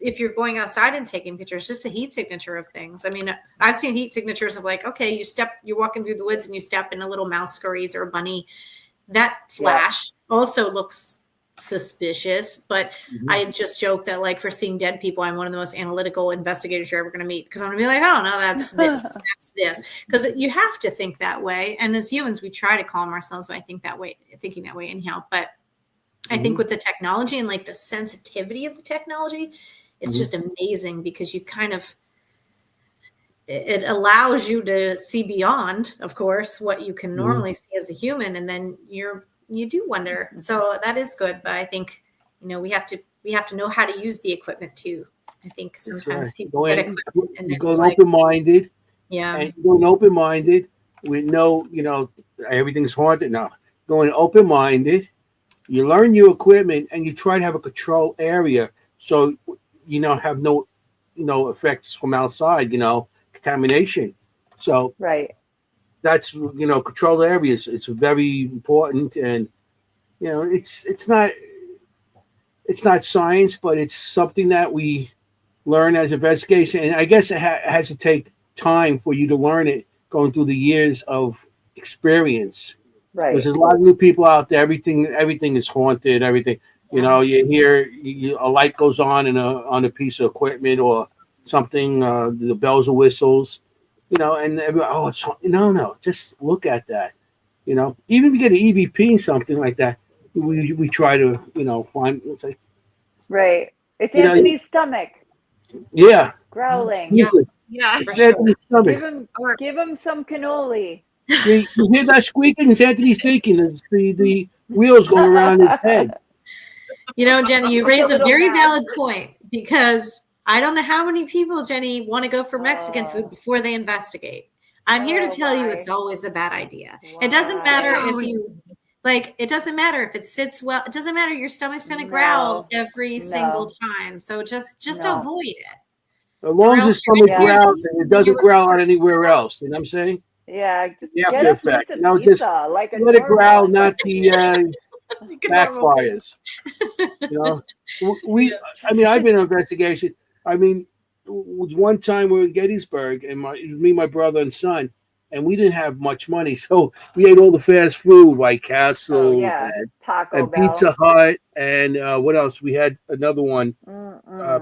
if you're going outside and taking pictures, just a heat signature of things. I mean, I've seen heat signatures of like, okay, you're walking through the woods and you step in a little mouse scurries or a bunny. That flash also looks suspicious, but I just joke that, like, for seeing dead people, I'm one of the most analytical investigators you're ever going to meet, because I'm going to be like, oh no, that's this, that's this, because you have to think that way. And as humans, we try to calm ourselves by thinking that way anyhow. But I think with the technology and like the sensitivity of the technology, it's just amazing, because you kind of, it allows you to see beyond, of course, what you can normally see as a human, and then you do wonder. So that is good, but I think we have to know how to use the equipment too. I think sometimes people get equipment and you go open-minded. Yeah, and going open-minded with everything's haunted. No, going open-minded. You learn your equipment and you try to have a control area, so have no effects from outside. Contamination. So that's control areas. It's very important, and it's not science, but it's something that we learn as investigation. And I guess it has to take time for you to learn it, going through the years of experience. Right. Because there's a lot of new people out there. Everything is haunted. Everything. You hear a light goes on on a piece of equipment or something. The bells and whistles. And everyone, it's no, just look at that. Even if you get an EVP and something like that, we try to, find, it's like, right. It's Anthony's stomach. Yeah. Growling. Yeah. It's Anthony's stomach. Give him some cannoli. You hear that squeaking? It's Anthony's thinking. It's the wheels going around his head. Jenny, you raise a very valid point, because I don't know how many people, Jenny, want to go for Mexican food before they investigate. I'm here to tell you it's always a bad idea. It doesn't matter if you it doesn't matter if it sits well. It doesn't matter. Your stomach's going to growl every single time. So just avoid it. As long as the stomach growls and it doesn't growl out anywhere else. You know what I'm saying? Yeah. Just after effect. Just like let it growl, not the backfires. I've been in investigation. It was one time we were in Gettysburg, and me, my brother, and son, and we didn't have much money, so we ate all the fast food, White Castle, and Pizza Hut, and what else? We had another one,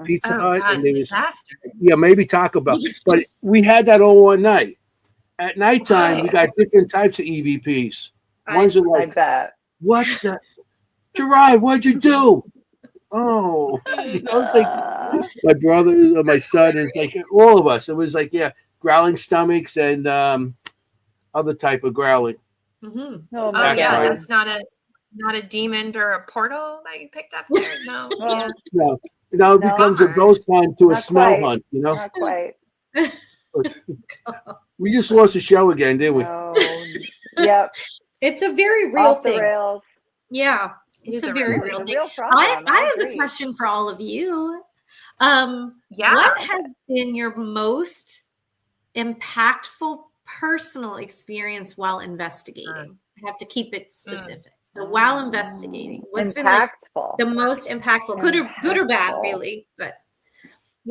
Pizza Hut, God, and there was maybe Taco Bell, but we had that all one night. At nighttime, we got different types of EVPs. Ones are like, I bet. What the, Gerard? What'd you do? Oh, it's like my brother, my son, and it's like all of us. It was like, growling stomachs and other type of growling. Mm-hmm. Oh my God. That's not a demon or a portal that you picked up there. No, No, it becomes a ghost hunt to a smell hunt. Not quite. We just lost the show again, didn't we? Yep. It's a very real Off thing. The rails. Yeah, it's a very real thing. Problem. I have a question for all of you. What has been your most impactful personal experience while investigating? I have to keep it specific. So while investigating, what's been the most impactful, good or bad, really? But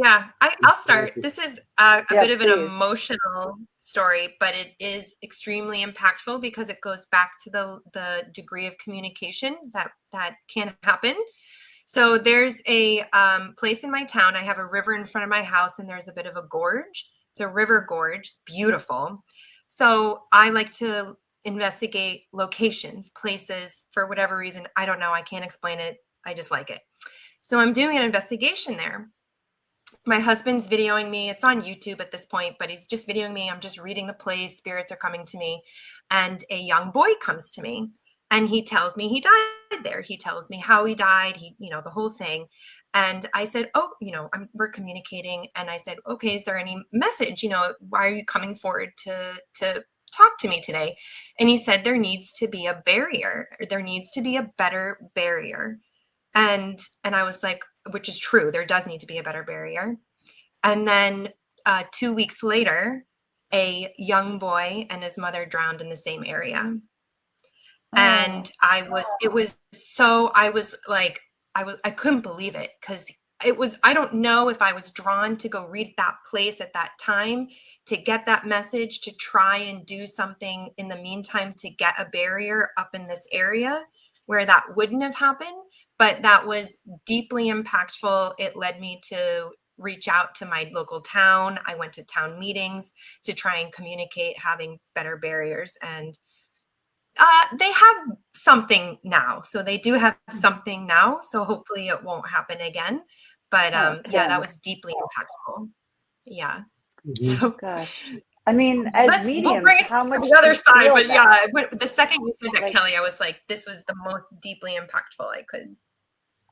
I'll start. This is a bit of an emotional story, but it is extremely impactful because it goes back to the degree of communication that can happen. So there's a place in my town. I have a river in front of my house, and there's a bit of a gorge. It's a river gorge, beautiful. So I like to investigate locations, places, for whatever reason. I don't know. I can't explain it. I just like it. So I'm doing an investigation there. My husband's videoing me. It's on YouTube at this point, but he's just videoing me. I'm just reading the place. Spirits are coming to me. And a young boy comes to me and he tells me he died there. He tells me how he died, the whole thing. And I said, we're communicating. And I said, okay, is there any message? Why are you coming forward to talk to me today? And he said, there needs to be a barrier. There needs to be a better barrier. And I was like, which is true. There does need to be a better barrier. And then 2 weeks later, a young boy and his mother drowned in the same area. And I couldn't believe it because I don't know if I was drawn to go read that place at that time to get that message, to try and do something in the meantime to get a barrier up in this area where that wouldn't have happened. But that was deeply impactful. It led me to reach out to my local town. I went to town meetings to try and communicate having better barriers. And they have something now. So they do have something now. So hopefully it won't happen again. But that was deeply impactful. Yeah. Mm-hmm. So gosh. I mean, as mediums, we'll bring it how to much the other side, but that? The second you said that, Kelly, I was like, this was the most deeply impactful I could.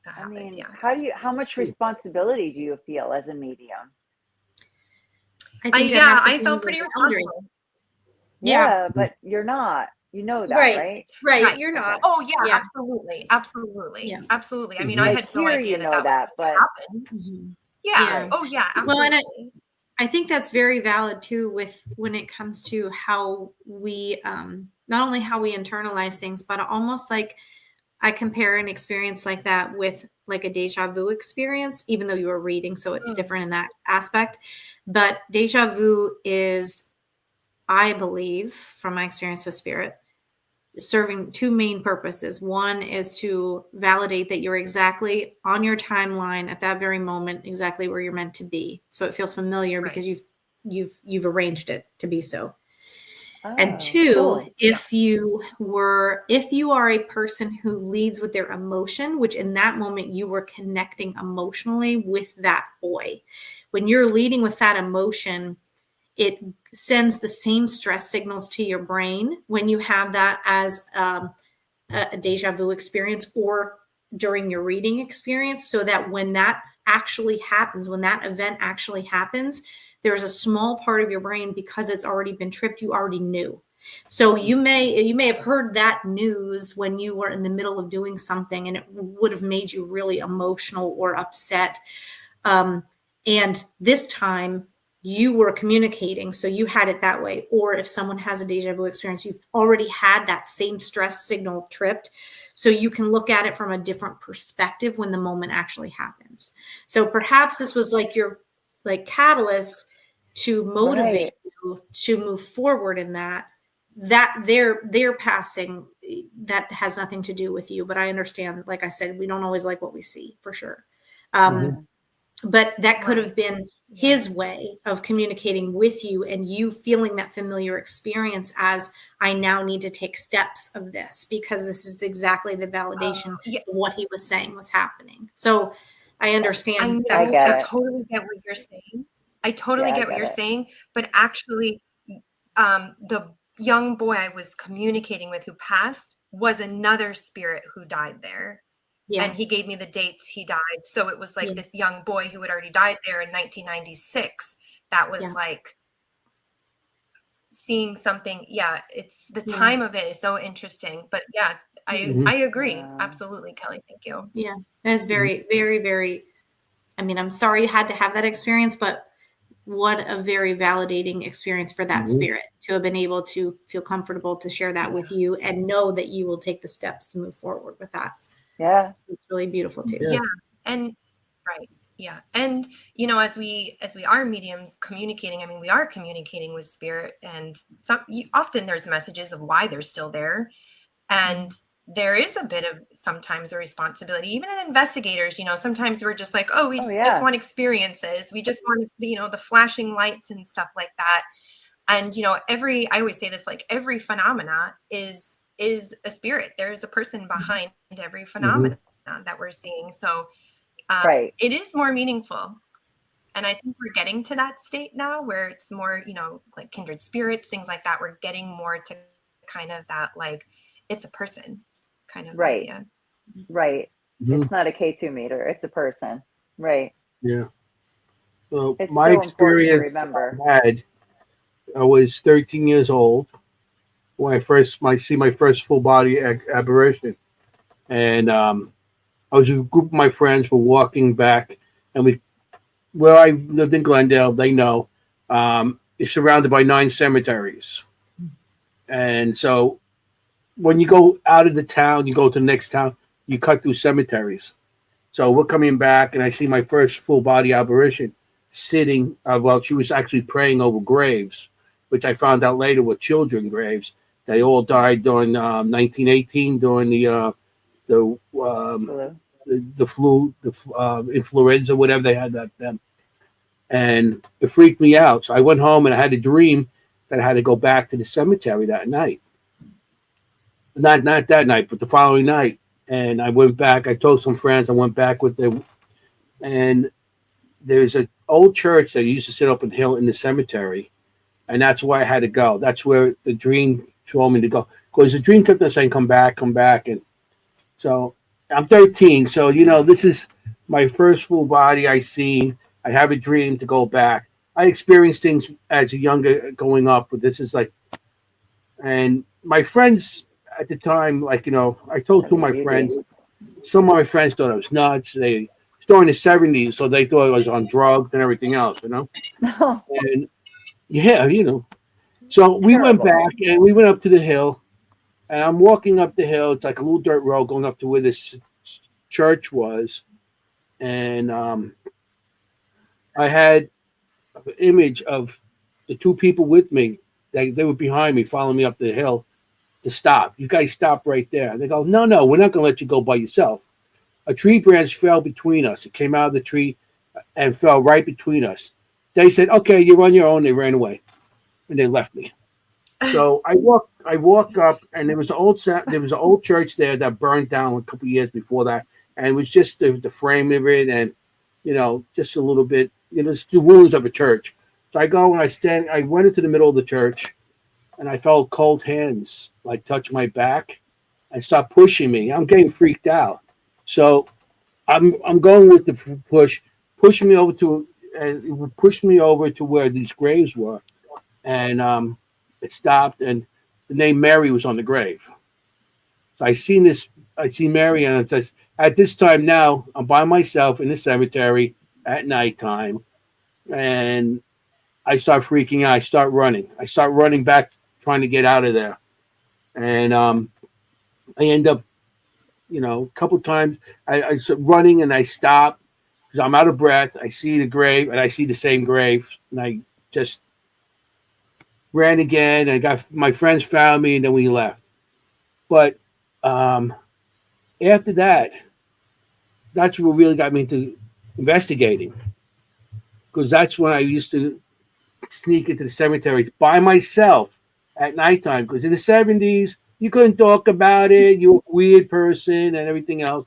How much responsibility do you feel as a medium? I felt pretty responsible. Yeah, but you're not. You know that, right? Right. You're not. Oh yeah, absolutely. Absolutely. I mean, I had no idea that but happened. Mm-hmm. Yeah. Oh yeah. Absolutely. Well, and I think that's very valid too when it comes to how we not only how we internalize things, but almost like I compare an experience like that with like a deja vu experience, even though you were reading, so it's different in that aspect. But deja vu is, I believe, from my experience with spirit, serving two main purposes. One is to validate that you're exactly on your timeline at that very moment, exactly where you're meant to be. So it feels familiar because you've arranged it to be so. And two, cool. if you are a person who leads with their emotion, which in that moment you were connecting emotionally with that boy, when you're leading with that emotion, it sends the same stress signals to your brain when you have that as a deja vu experience or during your reading experience, so that when that actually happens, when that event actually happens, there's a small part of your brain, because it's already been tripped, you already knew. So you may have heard that news when you were in the middle of doing something, and it would have made you really emotional or upset. And this time you were communicating, so you had it that way. Or if someone has a deja vu experience, you've already had that same stress signal tripped. So you can look at it from a different perspective when the moment actually happens. So perhaps this was like your catalyst to motivate you to move forward in that their passing, that has nothing to do with you. But I understand, like I said, we don't always like what we see, for sure. But that could have been his way of communicating with you, and you feeling that familiar experience as, I now need to take steps of this, because this is exactly the validation of what he was saying was happening. So I understand that. I totally get what you're saying. I totally get what you're saying. But actually, the young boy I was communicating with who passed was another spirit who died there. Yeah. And he gave me the dates he died. So it was like this young boy who had already died there in 1996. That was like seeing something. Yeah, it's the time of it is so interesting. But I agree. Absolutely, Kelly. Thank you. Yeah, it's very, very, very, I mean, I'm sorry you had to have that experience, but what a very validating experience for that spirit to have been able to feel comfortable to share that with you and know that you will take the steps to move forward with that. Yeah. So it's really beautiful too. Yeah. And right. Yeah. And as we are mediums communicating, I mean, we are communicating with spirit, and often there's messages of why they're still there. And there is a bit of sometimes a responsibility, even in investigators, sometimes we're just like, we just want experiences. We just want, the flashing lights and stuff like that. And, I always say this, like every phenomena is a spirit. There's a person behind every phenomena that we're seeing. So it is more meaningful. And I think we're getting to that state now where it's more, like kindred spirits, things like that. We're getting more to kind of that, like, it's a person kind of idea. Right. It's not a K2 meter. It's a person. Right. Yeah. Well, it's my so experience remember. I was 13 years old when I see my first full body apparition. And I was with a group of my friends. We're walking back, and where I lived in Glendale, they know, is surrounded by 9 cemeteries. And so when you go out of the town, you go to the next town, you cut through cemeteries. So we're coming back, and I see my first full body apparition sitting. She was actually praying over graves, which I found out later were children graves. They all died during 1918 during the flu, influenza, whatever they had that then. And it freaked me out. So I went home and I had a dream that I had to go back to the cemetery that night. Not that night, but the following night. And I went back. I told some friends I went back with them. And there's an old church that used to sit up on the hill in the cemetery. And that's where I had to go. That's where the dream told me to go. Because the dream kept on saying, come back. And so I'm 13. So, this is my first full body I seen. I have a dream to go back. I experienced things as a younger going up, but this is like, and my friends at the time, I told two of my friends, some of my friends thought I was nuts. They was during the 70s, so they thought I was on drugs and everything else, And So we went back and we went up to the hill, and I'm walking up the hill. It's like a little dirt road going up to where this church was. And I had an image of the 2 people with me. They were behind me, following me up the hill to stop. You guys stop right there. And they go, no, we're not going to let you go by yourself. A tree branch fell between us. It came out of the tree and fell right between us. They said, okay, you're on your own. They ran away. And they left me. So I walked up, and there was an old church there that burned down a couple of years before that, and it was just the frame of it, and just a little bit, it's the ruins of a church. So I go and I went into the middle of the church, and I felt cold hands like touch my back and start pushing me. I'm getting freaked out. So I'm going with the push. pushed me over to where these graves were, and it stopped, and the name Mary was on the grave. So I seen Mary, and it says, at this time now, I'm by myself in the cemetery at nighttime, and I start freaking out. I start running back, trying to get out of there, and I end up, a couple times I running, and I stop because I'm out of breath. I see the grave, and I see the same grave, and I just ran again. And my friends found me, and then we left. But after that, that's what really got me into investigating, because that's when I used to sneak into the cemetery by myself at nighttime, because in the 70s you couldn't talk about it, you were a weird person and everything else.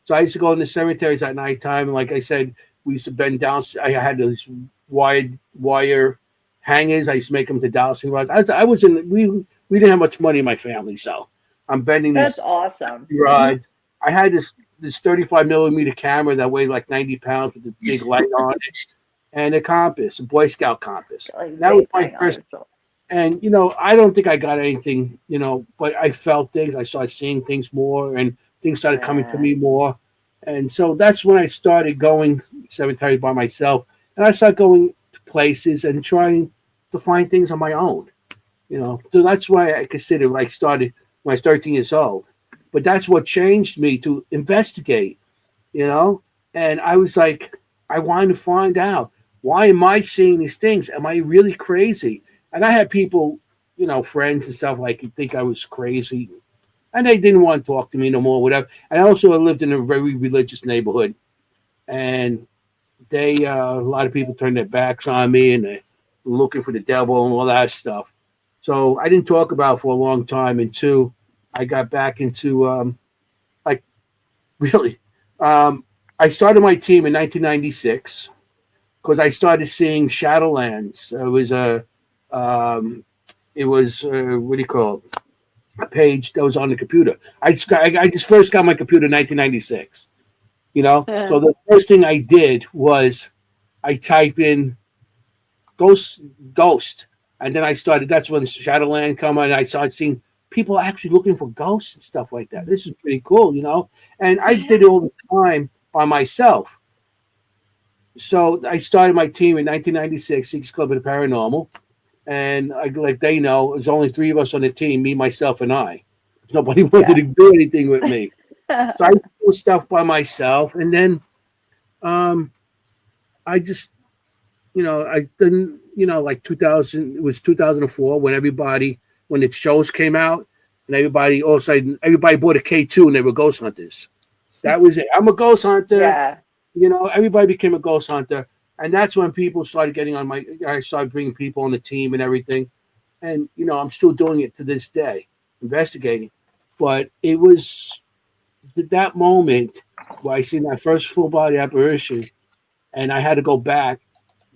So I used to go in the cemeteries at nighttime, and like I said, we used to bend down. I had those wire hangers. I used to make them to dowsing rods. We didn't have much money in my family, so I'm bending That's these awesome rods. I had this 35 millimeter camera that weighed like 90 pounds with a big light on it, and a compass, a Boy Scout compass. That was my first. And I don't think I got anything, but I felt things. I started seeing things more, and things started coming to me more. And so that's when I started going cemeteries by myself, and I started going to places and trying to find things on my own. So that's why I consider I started when I was 13 years old. But that's what changed me to investigate, and I was like, I wanted to find out, why am I seeing these things? Am I really crazy? And I had people, friends and stuff like think I was crazy, and they didn't want to talk to me no more, whatever. And I also lived in a very religious neighborhood, and a lot of people turned their backs on me, and they're looking for the devil and all that stuff. So I didn't talk about it for a long time until I got back into really. I started my team in 1996 because I started seeing Shadowlands. It was what do you call it? A page that was on the computer. I just first got my computer in 1996. So the first thing I did was I type in ghost, and then I started. That's when Shadowland come on, and I started seeing people actually looking for ghosts and stuff like that. This is pretty cool, And I did it all the time by myself. So I started my team in 1996, Seekers Club of the Paranormal. And like they know, there's only 3 of us on the team, me, myself, and I. Nobody wanted to do anything with me. So I do stuff by myself. And then I just, I didn't, like 2000, it was 2004 when the shows came out, and all of a sudden, everybody bought a K2 and they were ghost hunters. That was it. I'm a ghost hunter. Yeah. Everybody became a ghost hunter. And that's when people started getting on I started bringing people on the team and everything. And, I'm still doing it to this day, investigating. But it was that moment where I seen that first full body apparition, and I had to go back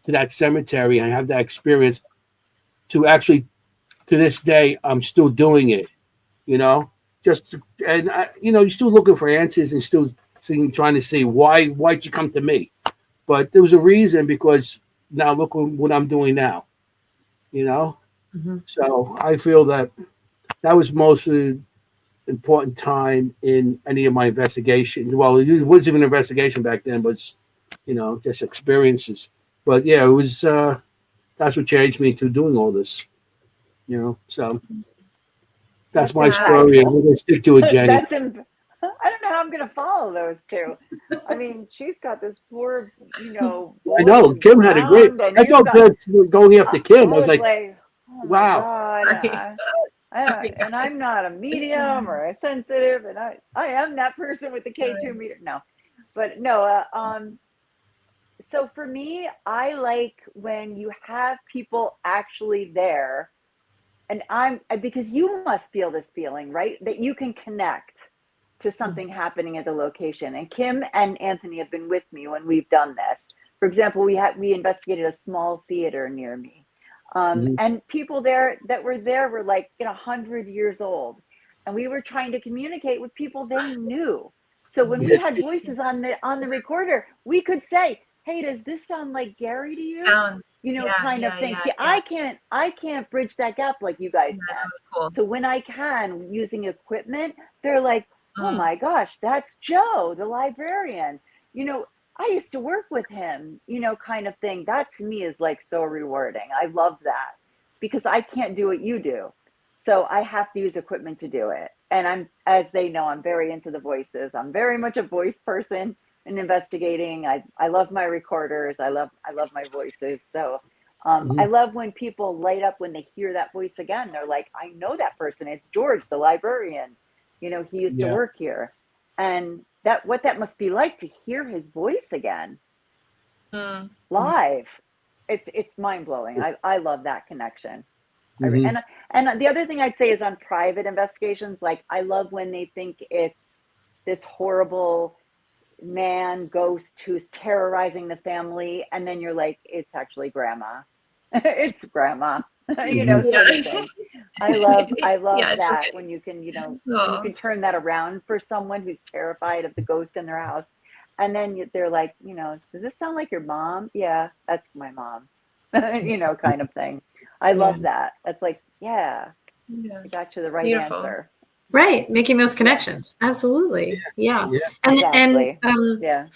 to that cemetery and have that experience to actually, to this day, I'm still doing it, you're still looking for answers and still trying to see why'd you come to me? But there was a reason, because now look what I'm doing now, So I feel that was most important time in any of my investigation. Well, it wasn't even an investigation back then, but it's, just experiences. But yeah, it was, that's what changed me to doing all this, so that's my story. And we're going to stick to it, Jenny. I don't know how I'm going to follow those two. I mean, she's got this poor, I know Kim had a great. I felt good going after Kim. I was like oh wow. And I'm not a medium or a sensitive, and I am that person with the K2 meter. No, but no. So for me, I like when you have people actually there, and because you must feel this feeling, right? That you can connect to something happening at the location. And Kim and Anthony have been with me when we've done this. For example, we investigated a small theater near me. And people there that were there were like 100 years old. And we were trying to communicate with people they knew. So when we had voices on the recorder, we could say, hey, does this sound like Gary to you? Sounds, Kind of thing. See, I can't bridge that gap like you guys can. That was cool. So when I can, using equipment, they're like, oh Mm. my gosh, that's Joe, the librarian. I used to work with him, kind of thing. That to me is like so rewarding. I love that because I can't do what you do. So I have to use equipment to do it. And as they know, I'm very into the voices. I'm very much a voice person in investigating. I love my recorders. I love my voices. So I love when people light up when they hear that voice again. They're like, I know that person. It's George, the librarian. He used to work here. And what that must be like to hear his voice again live. It's mind blowing. I love that connection. And the other thing I'd say is on private investigations, like I love when they think it's this horrible man ghost who's terrorizing the family, and then you're like, it's actually grandma. It's grandma. Sort of thing. I love that when you can, when you can turn that around for someone who's terrified of the ghost in their house, and then they're like, does this sound like your mom? Yeah, that's my mom. Kind of thing. I love that. That's like, I got you the right answer. Right, making those connections. Absolutely. Yeah. And exactly.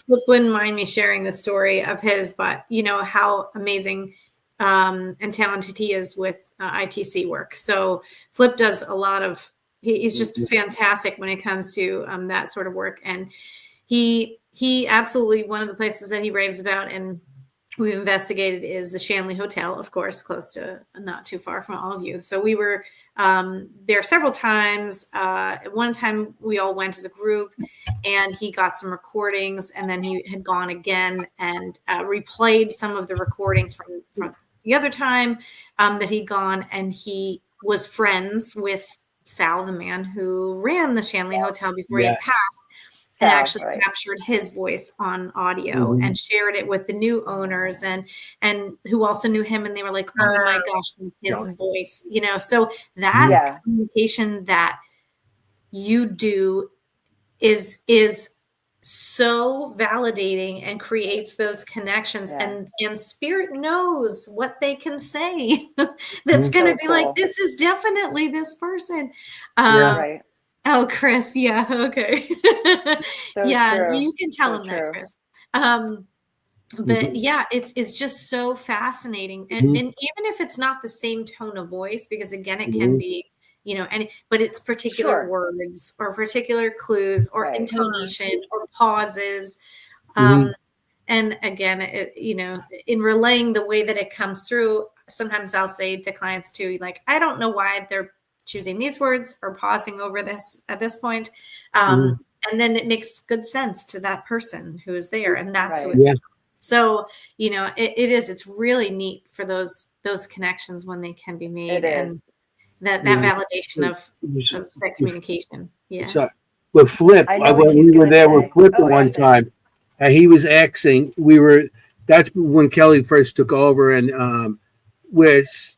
Flip wouldn't mind me sharing the story of his, but how amazing and talented he is with ITC work. So Flip does a lot of, he's just fantastic when it comes to that sort of work. And he absolutely, one of the places that he raves about and we investigated is the Shanley Hotel, of course, close to, not too far from all of you. So we were there several times. One time we all went as a group and he got some recordings, and then he had gone again and replayed some of the recordings from the other time that he'd gone, and he was friends with Sal, the man who ran the Shanley Hotel before he had passed. And actually captured his voice on audio and shared it with the new owners and who also knew him, and they were like, oh my gosh, his voice, so that communication that you do is so validating and creates those connections, and spirit knows what they can say that's going to be cool. Like, this is definitely this person. Right. Oh, Chris. Yeah. Okay. So true. You can tell him that, Chris. But it's just so fascinating. And even if it's not the same tone of voice, because again, it can be, but it's particular words or particular clues or intonation or pauses. And again, in relaying the way that it comes through, sometimes I'll say to clients too, like, I don't know why they're choosing these words or pausing over this at this point. And then it makes good sense to that person who is there. And that's who it's about. So, it's really neat for those connections when they can be made, and that validation of that communication. Yeah. So with Flip, we were there with Flip at one time, and he was asking, that's when Kelly first took over, and with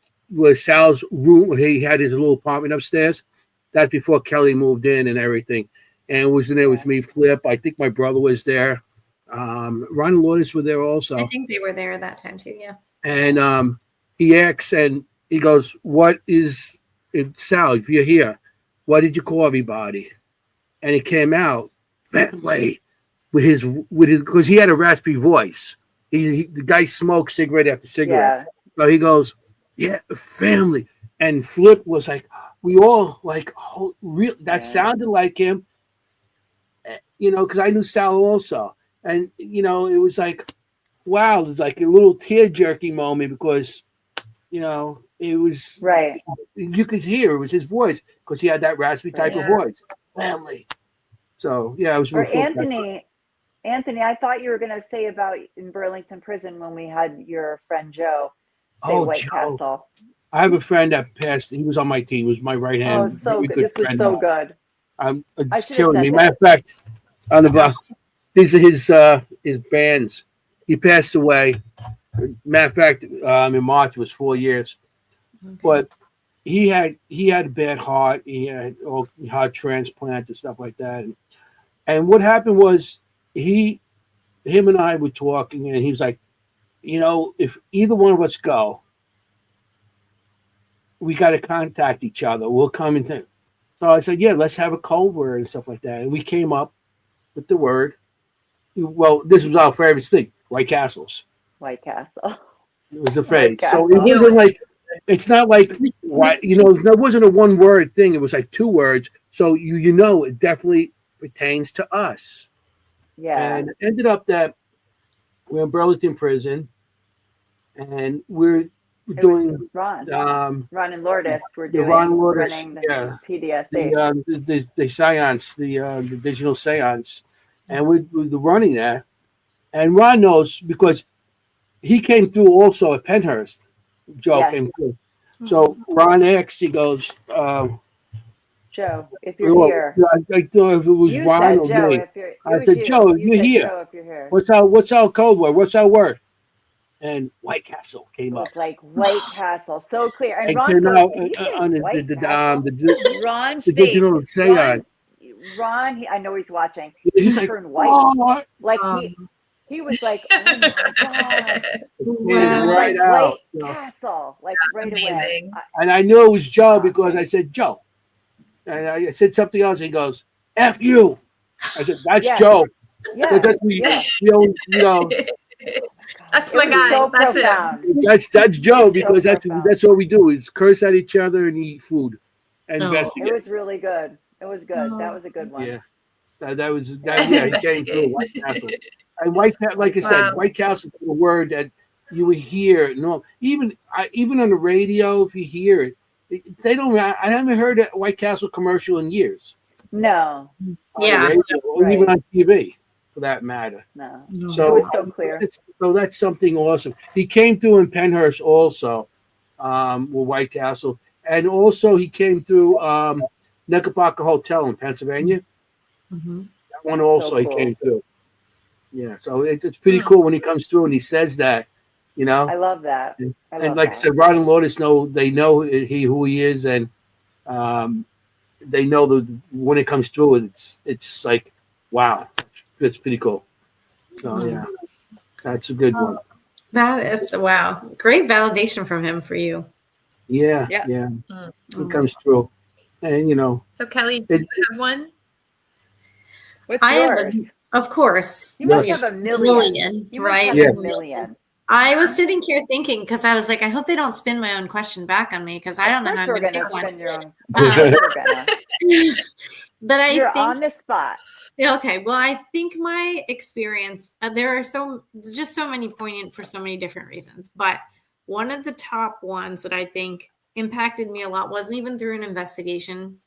Sal's room, he had his little apartment upstairs. That's before Kelly moved in and everything. And it was in there with me, Flip. I think my brother was there. Ron and Lourdes were there also. I think they were there that time too, yeah. And he asks, and he goes, Sal, if you're here, what did you call everybody? And it came out that way with his because he had a raspy voice. The guy smoked cigarette after cigarette. So he goes, family. And Flip was like, we all like, that sounded like him, because I knew Sal also. And, it was like, wow, it was like a little tear-jerking moment because, it was, you could hear it was his voice because he had that raspy type of voice. Family. So, it was really Anthony, I thought you were going to say about in Burlington Prison when we had your friend Joe. White Joe. Castle. I have a friend that passed. He was on my team. He was my right hand. Oh, so good. This was so good. It's killing me. Matter of fact, on the these are his bands. He passed away. Matter of fact, in March it was 4 years. Okay. But he had a bad heart. He had heart transplant and stuff like that. And what happened was his him and I were talking, and he was like, if either one of us go, we got to contact each other. We'll come and so I said, yeah, let's have a code word and stuff like that. And we came up with the word. Well, this was our favorite thing, White Castles. White Castle. It was a phrase. So it wasn't like, it's not like, there wasn't a one word thing. It was like 2 words. So it definitely pertains to us. Yeah. And it ended up that we're in Burlington Prison, and we're doing Ron and Lourdes. We're doing running the PDSA, the seance, the digital seance, and we're running that. And Ron knows because he came through also at Penhurst. Joe came through. So Ron asks, he goes, Joe, if you're here. I thought if it was you Ron or Joe, me. I said, Joe, you're here. Joe, if you're here. What's our code word? What's our word? And White Castle came up. Like White Castle, so clear. And Ron goes, on the Ron's the digital seance. Ron, I know he's watching. He's He like, turned white. Oh. Like he was like, oh my God. Right like out. White Castle. Like right amazing. away. And I knew it was Joe because I said, Joe. And I said something else. He goes, F you. I said, that's Joe. Yeah. That's that's my guy. So that's profound. it. That's Joe because that's what we do is curse at each other and eat food and investigate. It was really good. It was good. That was a good one. Yeah. He came through White Castle. And White Castle is a word that you would hear. No, even on the radio, if you hear it, they don't. I haven't heard a White Castle commercial in years. No. Yeah. Or even on TV, for that matter. No. So it was so clear. So that's something awesome. He came through in Penhurst also, with White Castle, and also he came through Knickerbocker Hotel in Pennsylvania. Mm-hmm. That one also So cool. he came through. Yeah, so it's pretty cool when he comes through and he says that, I love that. And like I said, Ron and Lourdes know who he is, and they know that when it comes through, it's like, wow, it's pretty cool. So yeah, that's a good one. That is wow, great validation from him for you. Yeah. It comes through, and So Kelly, do you have one? What's yours? Of course. You must have a million. You right? Must have a million. I was sitting here thinking because I was like, I hope they don't spin my own question back on me because I don't know how I'm going to pick one. Your own. But You're think on the spot. Okay. Well, I think my experience, there are so many poignant for so many different reasons. But one of the top ones that I think impacted me a lot wasn't even through an investigation.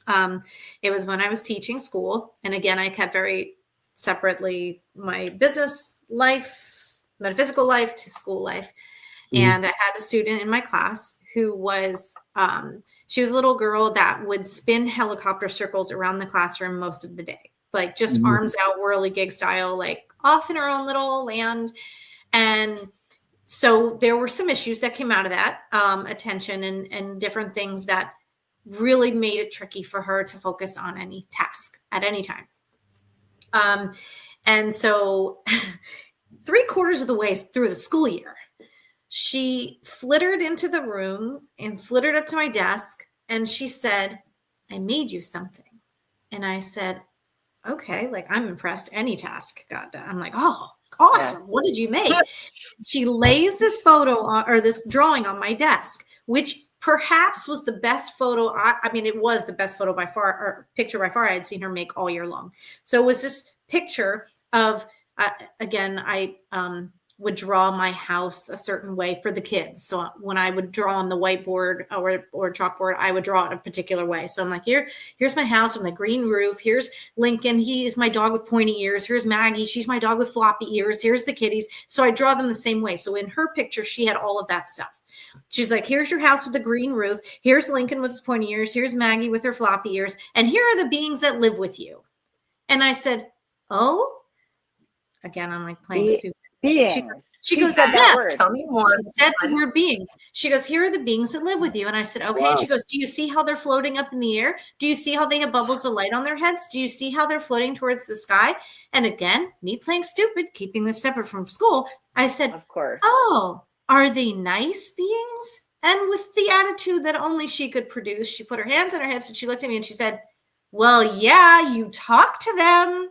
It was when I was teaching school. And again, I kept very separately my business life, metaphysical life to school life. And I had a student in my class who was, she was a little girl that would spin helicopter circles around the classroom most of the day, like just arms out, whirligig style, like off in her own little land. And so there were some issues that came out of that, attention and different things that really made it tricky for her to focus on any task at any time. And so 3/4 of the way through the school year, she flittered into the room and flittered up to my desk. And she said, I made you something. And I said, okay, like I'm impressed. Any task got done. I'm like, oh, awesome. Yeah. What did you make? She lays this photo or this drawing on my desk, which perhaps was the best photo. I mean, it was the best photo by far, or picture by far I had seen her make all year long. So it was this picture of, again, I would draw my house a certain way for the kids. So when I would draw on the whiteboard or chalkboard, I would draw it a particular way. So I'm like, here's my house with my green roof. Here's Lincoln. He is my dog with pointy ears. Here's Maggie. She's my dog with floppy ears. Here's the kitties. So I draw them the same way. So in her picture, she had all of that stuff. She's like, here's your house with the green roof. Here's Lincoln with his pointy ears. Here's Maggie with her floppy ears. And here are the beings that live with you. And I said, oh, again, I'm like playing stupid. She goes, said that word. Tell me more. She said the word beings. She goes, here are the beings that live with you. And I said, okay. Wow. And she goes, do you see how they're floating up in the air? Do you see how they have bubbles of light on their heads? Do you see how they're floating towards the sky? And again, me playing stupid, keeping this separate from school, I said, of course. Oh, are they nice beings? And with the attitude that only she could produce, she put her hands on her hips and she looked at me and she said, well, yeah, you talk to them.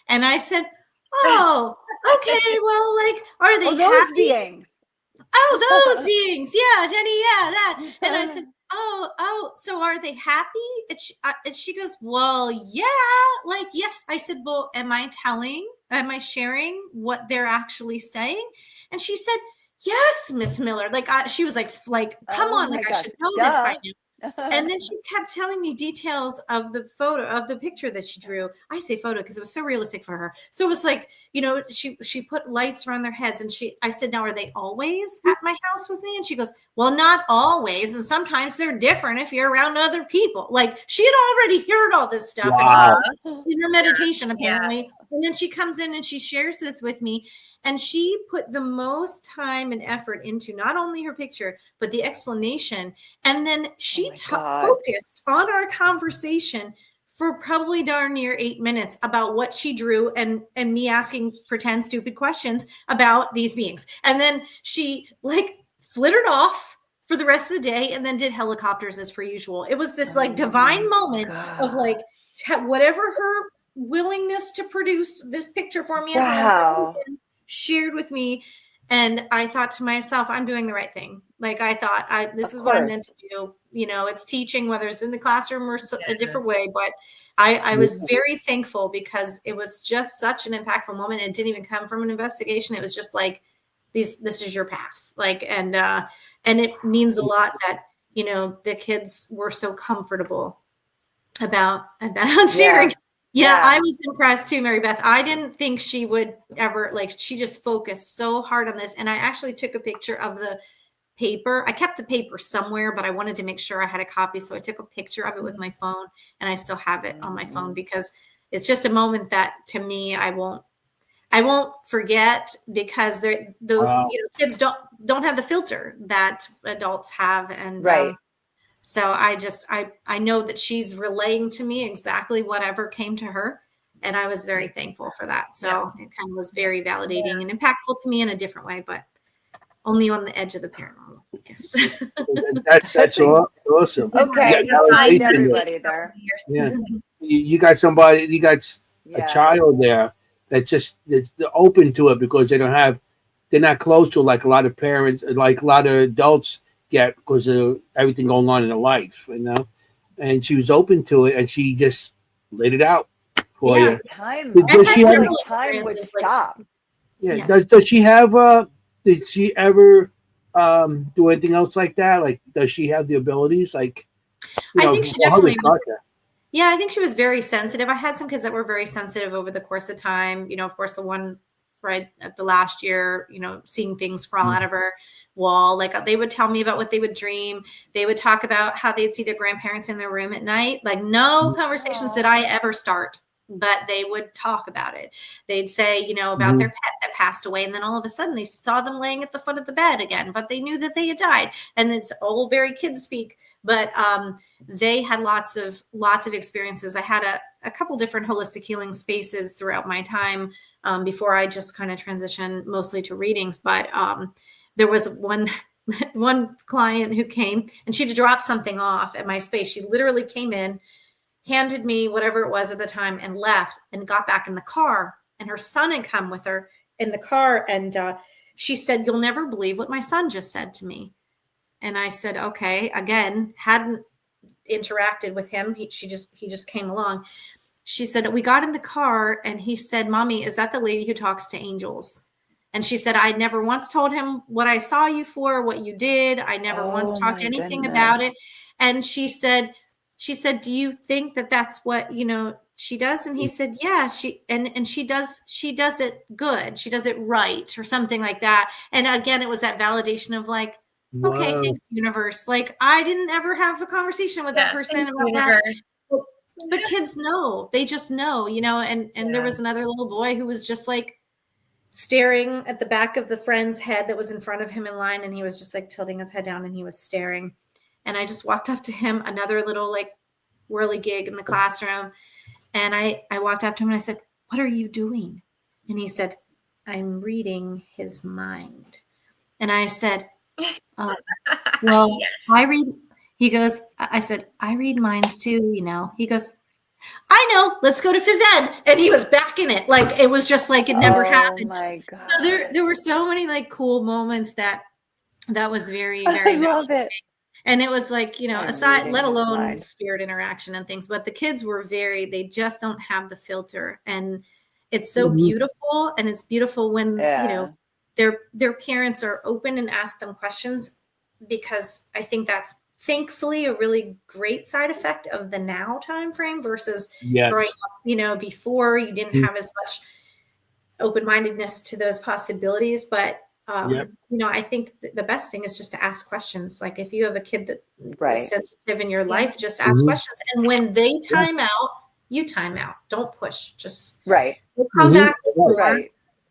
And I said, oh, okay, well, like, are they those happy? Beings. Oh, those beings. Yeah, Jenny, yeah, that. And I said, oh, so are they happy? And she goes, well, yeah, like, yeah. I said, well, am I sharing what they're actually saying? And she said, yes, Miss Miller. Like, she was like, come on, like, I should know this by now. And then she kept telling me details of the photo, of the picture that she drew. I say photo because it was so realistic for her. So it was like, you know, she put lights around their heads, and I said, now, are they always at my house with me? And she goes, well, not always. And sometimes they're different if you're around other people. Like, she had already heard all this stuff in her meditation, apparently. Yeah. And then she comes in and she shares this with me. And she put the most time and effort into not only her picture, but the explanation. And then she focused on our conversation for probably darn near 8 minutes about what she drew and me asking pretend stupid questions about these beings. And then she like flittered off for the rest of the day and then did helicopters as per usual. It was this like divine moment of like whatever her willingness to produce this picture for me. Wow. Shared with me, and I thought to myself, I'm doing the right thing. Like, I thought this is what I'm meant to do. You know, it's teaching, whether it's in the classroom or a different way, but I was very thankful because it was just such an impactful moment. It didn't even come from an investigation. It was just like, this is your path. Like, and it means a lot that, you know, the kids were so comfortable about sharing. Yeah, I was impressed too, Mary Beth. I didn't think she would ever, like, she just focused so hard on this. And I actually took a picture of the paper. I kept the paper somewhere, but I wanted to make sure I had a copy. So I took a picture of it with my phone, and I still have it on my phone because it's just a moment that, to me, I won't forget, because those you know, kids don't have the filter that adults have. And so I know that she's relaying to me exactly whatever came to her. And I was very thankful for that. So it kind of was very validating and impactful to me in a different way, but only on the edge of the paranormal, I guess. That's awesome. Okay, you find everybody there. Yeah. You got somebody, you got a child there that's open to it because they're not close to it like a lot of parents, like a lot of adults get because of everything going on in her life, you know. And she was open to it, and she just laid it out for you. Time. Does she have time would stop? Yeah. Does she have? Did she ever do anything else like that? Like, does she have the abilities? Like, I think she definitely. Yeah, I think she was very sensitive. I had some kids that were very sensitive over the course of time. You know, of course, the one right at the last year, you know, seeing things crawl out of her wall. Like, they would tell me about what they would dream. They would talk about how they'd see their grandparents in their room at night. Like, no conversations did I ever start, but they would talk about it. They'd say, you know, about their pet that passed away. And then all of a sudden they saw them laying at the foot of the bed again, but they knew that they had died. And it's all very kids speak, but they had lots of experiences. I had a couple different holistic healing spaces throughout my time before I just kind of transitioned mostly to readings. But there was one client who came, and she'd dropped something off at my space. She literally came in, handed me whatever it was at the time, and left, and got back in the car. And her son had come with her in the car. And she said, "You'll never believe what my son just said to me." And I said, okay, again, hadn't interacted with him. He just came along. She said, "We got in the car and he said, 'Mommy, is that the lady who talks to angels?' And she said, 'I never once told him what I saw you for, what you did. I never once talked anything about it.' And she said, 'Do you think that that's what, you know, she does?' And he said, 'Yeah, she does it good. She does it right,' or something like that." And again, it was that validation of like, okay, thanks, universe. Like, I didn't ever have a conversation with that person about that. But kids know, they just know, you know. And there was another little boy who was just like, staring at the back of the friend's head that was in front of him in line. And he was just like tilting his head down and he was staring. And I just walked up to him, another little like whirligig in the classroom. And I walked up to him and I said, "What are you doing?" And he said, "I'm reading his mind." And I said, well, Yes. I read, he goes, I said, "I read minds too, you know." He goes, "I know, let's go to phys ed." And he was back in it. Like, it was just like it never happened. Oh my God. So there were so many like cool moments that was very, I very love it. And it was like, you know, I'm aside, reading let his alone mind. spirit interaction and things, but the kids were they just don't have the filter. And it's so beautiful. And it's beautiful when, you know, their parents are open and ask them questions, because I think that's thankfully a really great side effect of the now time frame versus growing up, you know, before you didn't have as much open-mindedness to those possibilities. But you know, I think the best thing is just to ask questions. Like, if you have a kid that is sensitive in your life, just ask questions. And when they time out, you time out. Don't push. Just they'll come back with more.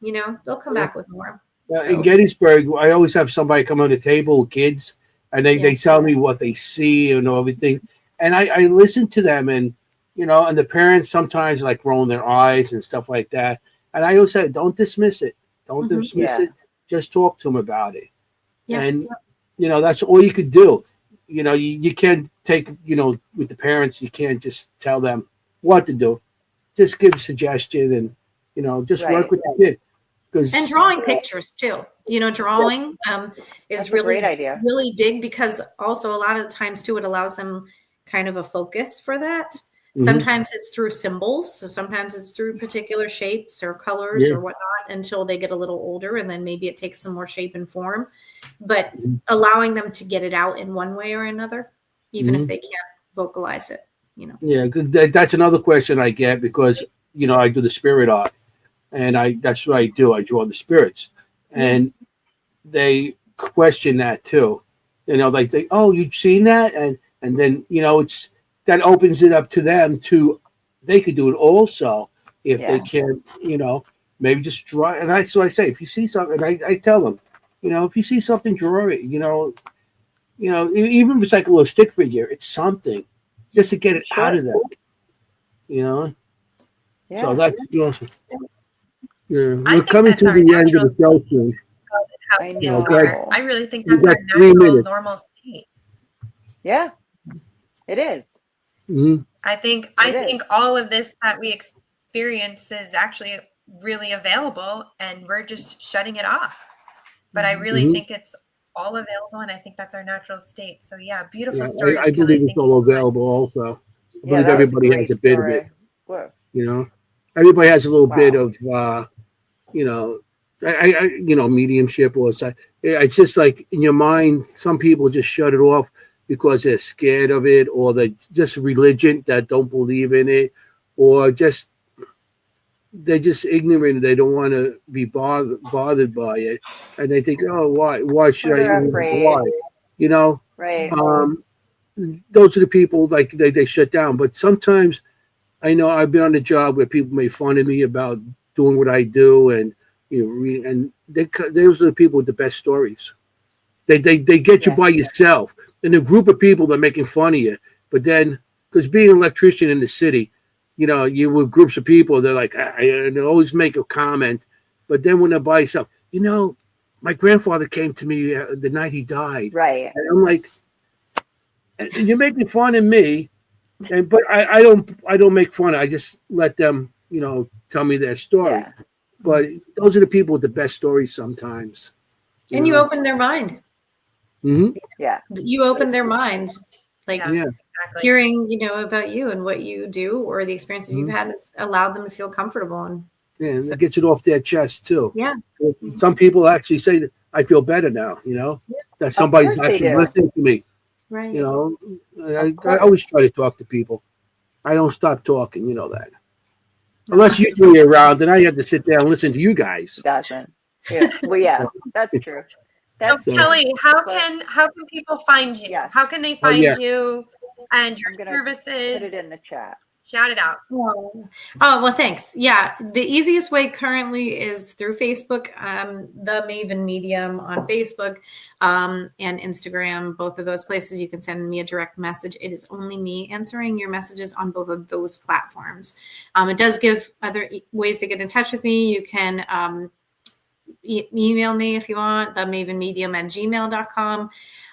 You know, they'll come back with more. So. In Gettysburg, I always have somebody come on the table with kids, and they tell me what they see and everything. And I listen to them, and, you know, and the parents sometimes like rolling their eyes and stuff like that. And I always say, don't dismiss it. Don't dismiss it. Just talk to them about it. And, you know, that's all you could do. You know, you can't take, you know, with the parents, you can't just tell them what to do. Just give a suggestion and, you know, just work with the kid. And drawing pictures too. You know, drawing is really a great idea. Really big, because also a lot of the times too, it allows them kind of a focus for that. Sometimes it's through symbols. So sometimes it's through particular shapes or colors or whatnot, until they get a little older. And then maybe it takes some more shape and form, but allowing them to get it out in one way or another, even if they can't vocalize it, you know? Yeah. That's another question I get, because, you know, I do the spirit art, and that's what I do. I draw the spirits, and they question that too. You know, like you've seen that. And then, you know, that opens it up to them they could do it also if they can, you know, maybe just draw. And so I say, if you see something, I tell them, you know, if you see something, draw it, you know, even if it's like a little stick figure, it's something just to get it out of them, you know? Yeah. So that's awesome. Yeah. We're coming to the end of the show soon. I really think that's our natural, normal state. Yeah, it is. I think all of this that we experience is actually really available, and we're just shutting it off. But I really think it's all available, and I think that's our natural state. So yeah, beautiful story. I believe it's all available also. I believe everybody has a bit of it. You know, everybody has a little bit of you know, you know, mediumship, or it's just like in your mind, some people just shut it off because they're scared of it, or they're just religion that don't believe in it, or they're just ignorant. They don't want to be bothered by it, and they think, oh, why should I? Why, you know? Right. Those are the people like they shut down. But sometimes, I know I've been on a job where people make fun of me about doing what I do, and you know, and those are the people with the best stories. They get you by yourself. And a group of people that are making fun of you, but then, because being an electrician in the city, you know, you with groups of people, they're like, they always make a comment, but then when they're by yourself, you know, my grandfather came to me the night he died. Right. And I'm like, and you're making fun of me, but I don't make fun. I just let them, you know, tell me their story. Yeah. But those are the people with the best stories sometimes. And you open their mind. Yeah, you open their mind, like exactly. Hearing, you know, about you and what you do, or the experiences you've had, has allowed them to feel comfortable, and it gets it off their chest too. Yeah, some people actually say that I feel better now. You know, that somebody's actually listening to me. Right. You know, I always try to talk to people. I don't stop talking. You know that. Unless you three are around, then I have to sit there and listen to you guys. Doesn't. Yeah. Well, yeah, that's true. So Kelly, how can people find you? Yes. How can they find you and your services? Put it in the chat. Shout it out. Oh, well, thanks. Yeah, the easiest way currently is through Facebook, the Maven Medium on Facebook, and Instagram. Both of those places, you can send me a direct message. It is only me answering your messages on both of those platforms. It does give other ways to get in touch with me. You can email me if you want, themavenmedium@gmail.com.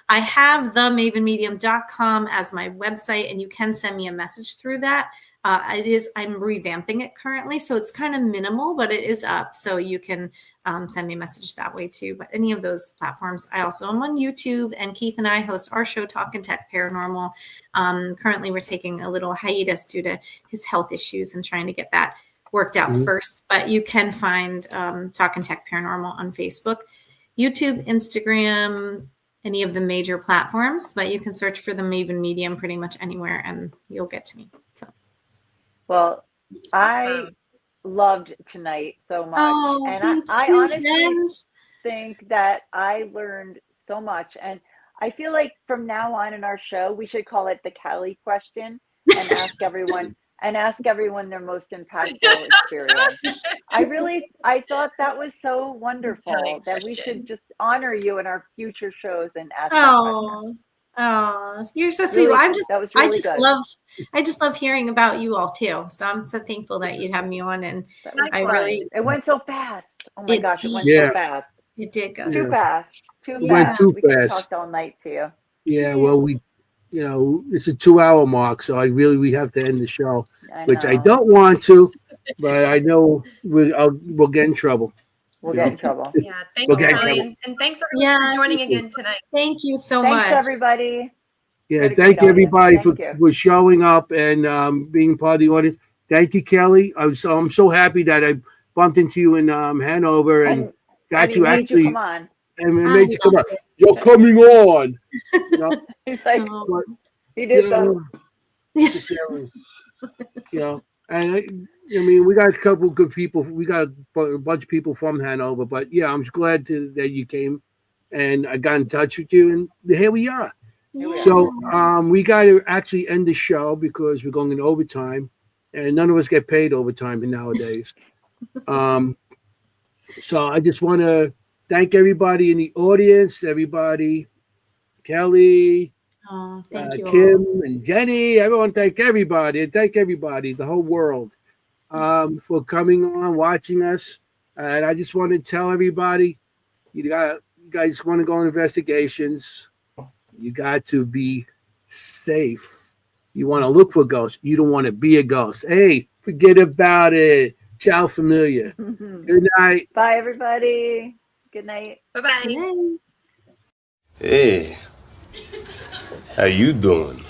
I have themavenmedium.com as my website, and you can send me a message through that. I'm revamping it currently, so it's kind of minimal, but it is up. So you can send me a message that way too. But any of those platforms, I also am on YouTube, and Keith and I host our show, Talkin' Tech Paranormal. Currently, we're taking a little hiatus due to his health issues and trying to get that worked out first. But you can find Talkin' Tech Paranormal on Facebook, YouTube, Instagram, any of the major platforms, but you can search for the Maven Medium pretty much anywhere and you'll get to me. So, well, I loved tonight so much. Oh, and I honestly think that I learned so much. And I feel like from now on in our show, we should call it the Kelly question and ask everyone their most impactful experience. I thought that was so wonderful that we should just honor you in our future shows and ask that question. Oh, you're so sweet. Really, I just love hearing about you all too. So I'm so thankful that you'd have me on, and it went so fast. Oh my gosh, it went so fast. It did go too fast. It went too we fast. Talked all night to you. Yeah, well, it's a 2-hour mark, so we have to end the show, which I don't want to, but I know we'll get in trouble. We'll get in trouble. Yeah, thank you, Kelly, and thanks everyone for joining again tonight. Thank you so much. Thanks, everybody. Yeah, thank you, everybody, for showing up and being part of the audience. Thank you, Kelly. I'm so happy that I bumped into you in Hanover and got you actually. Come on. And made you come on. You're coming on. You know? He's like, he did and I mean, we got a couple good people. We got a bunch of people from Hanover, but yeah, I'm just glad that you came and I got in touch with you, and here we are. So we got to actually end the show because we're going in overtime, and none of us get paid overtime nowadays. So I just want to thank everybody in the audience, everybody, Kelly, thank you Kim, and Jenny. Everyone, thank everybody, the whole world, for coming on, watching us. And I just want to tell everybody, you guys want to go on investigations, you got to be safe. You want to look for ghosts. You don't want to be a ghost. Hey, forget about it. Ciao, familia. Good night. Bye, everybody. Good night. Bye-bye. Hey, how you doing?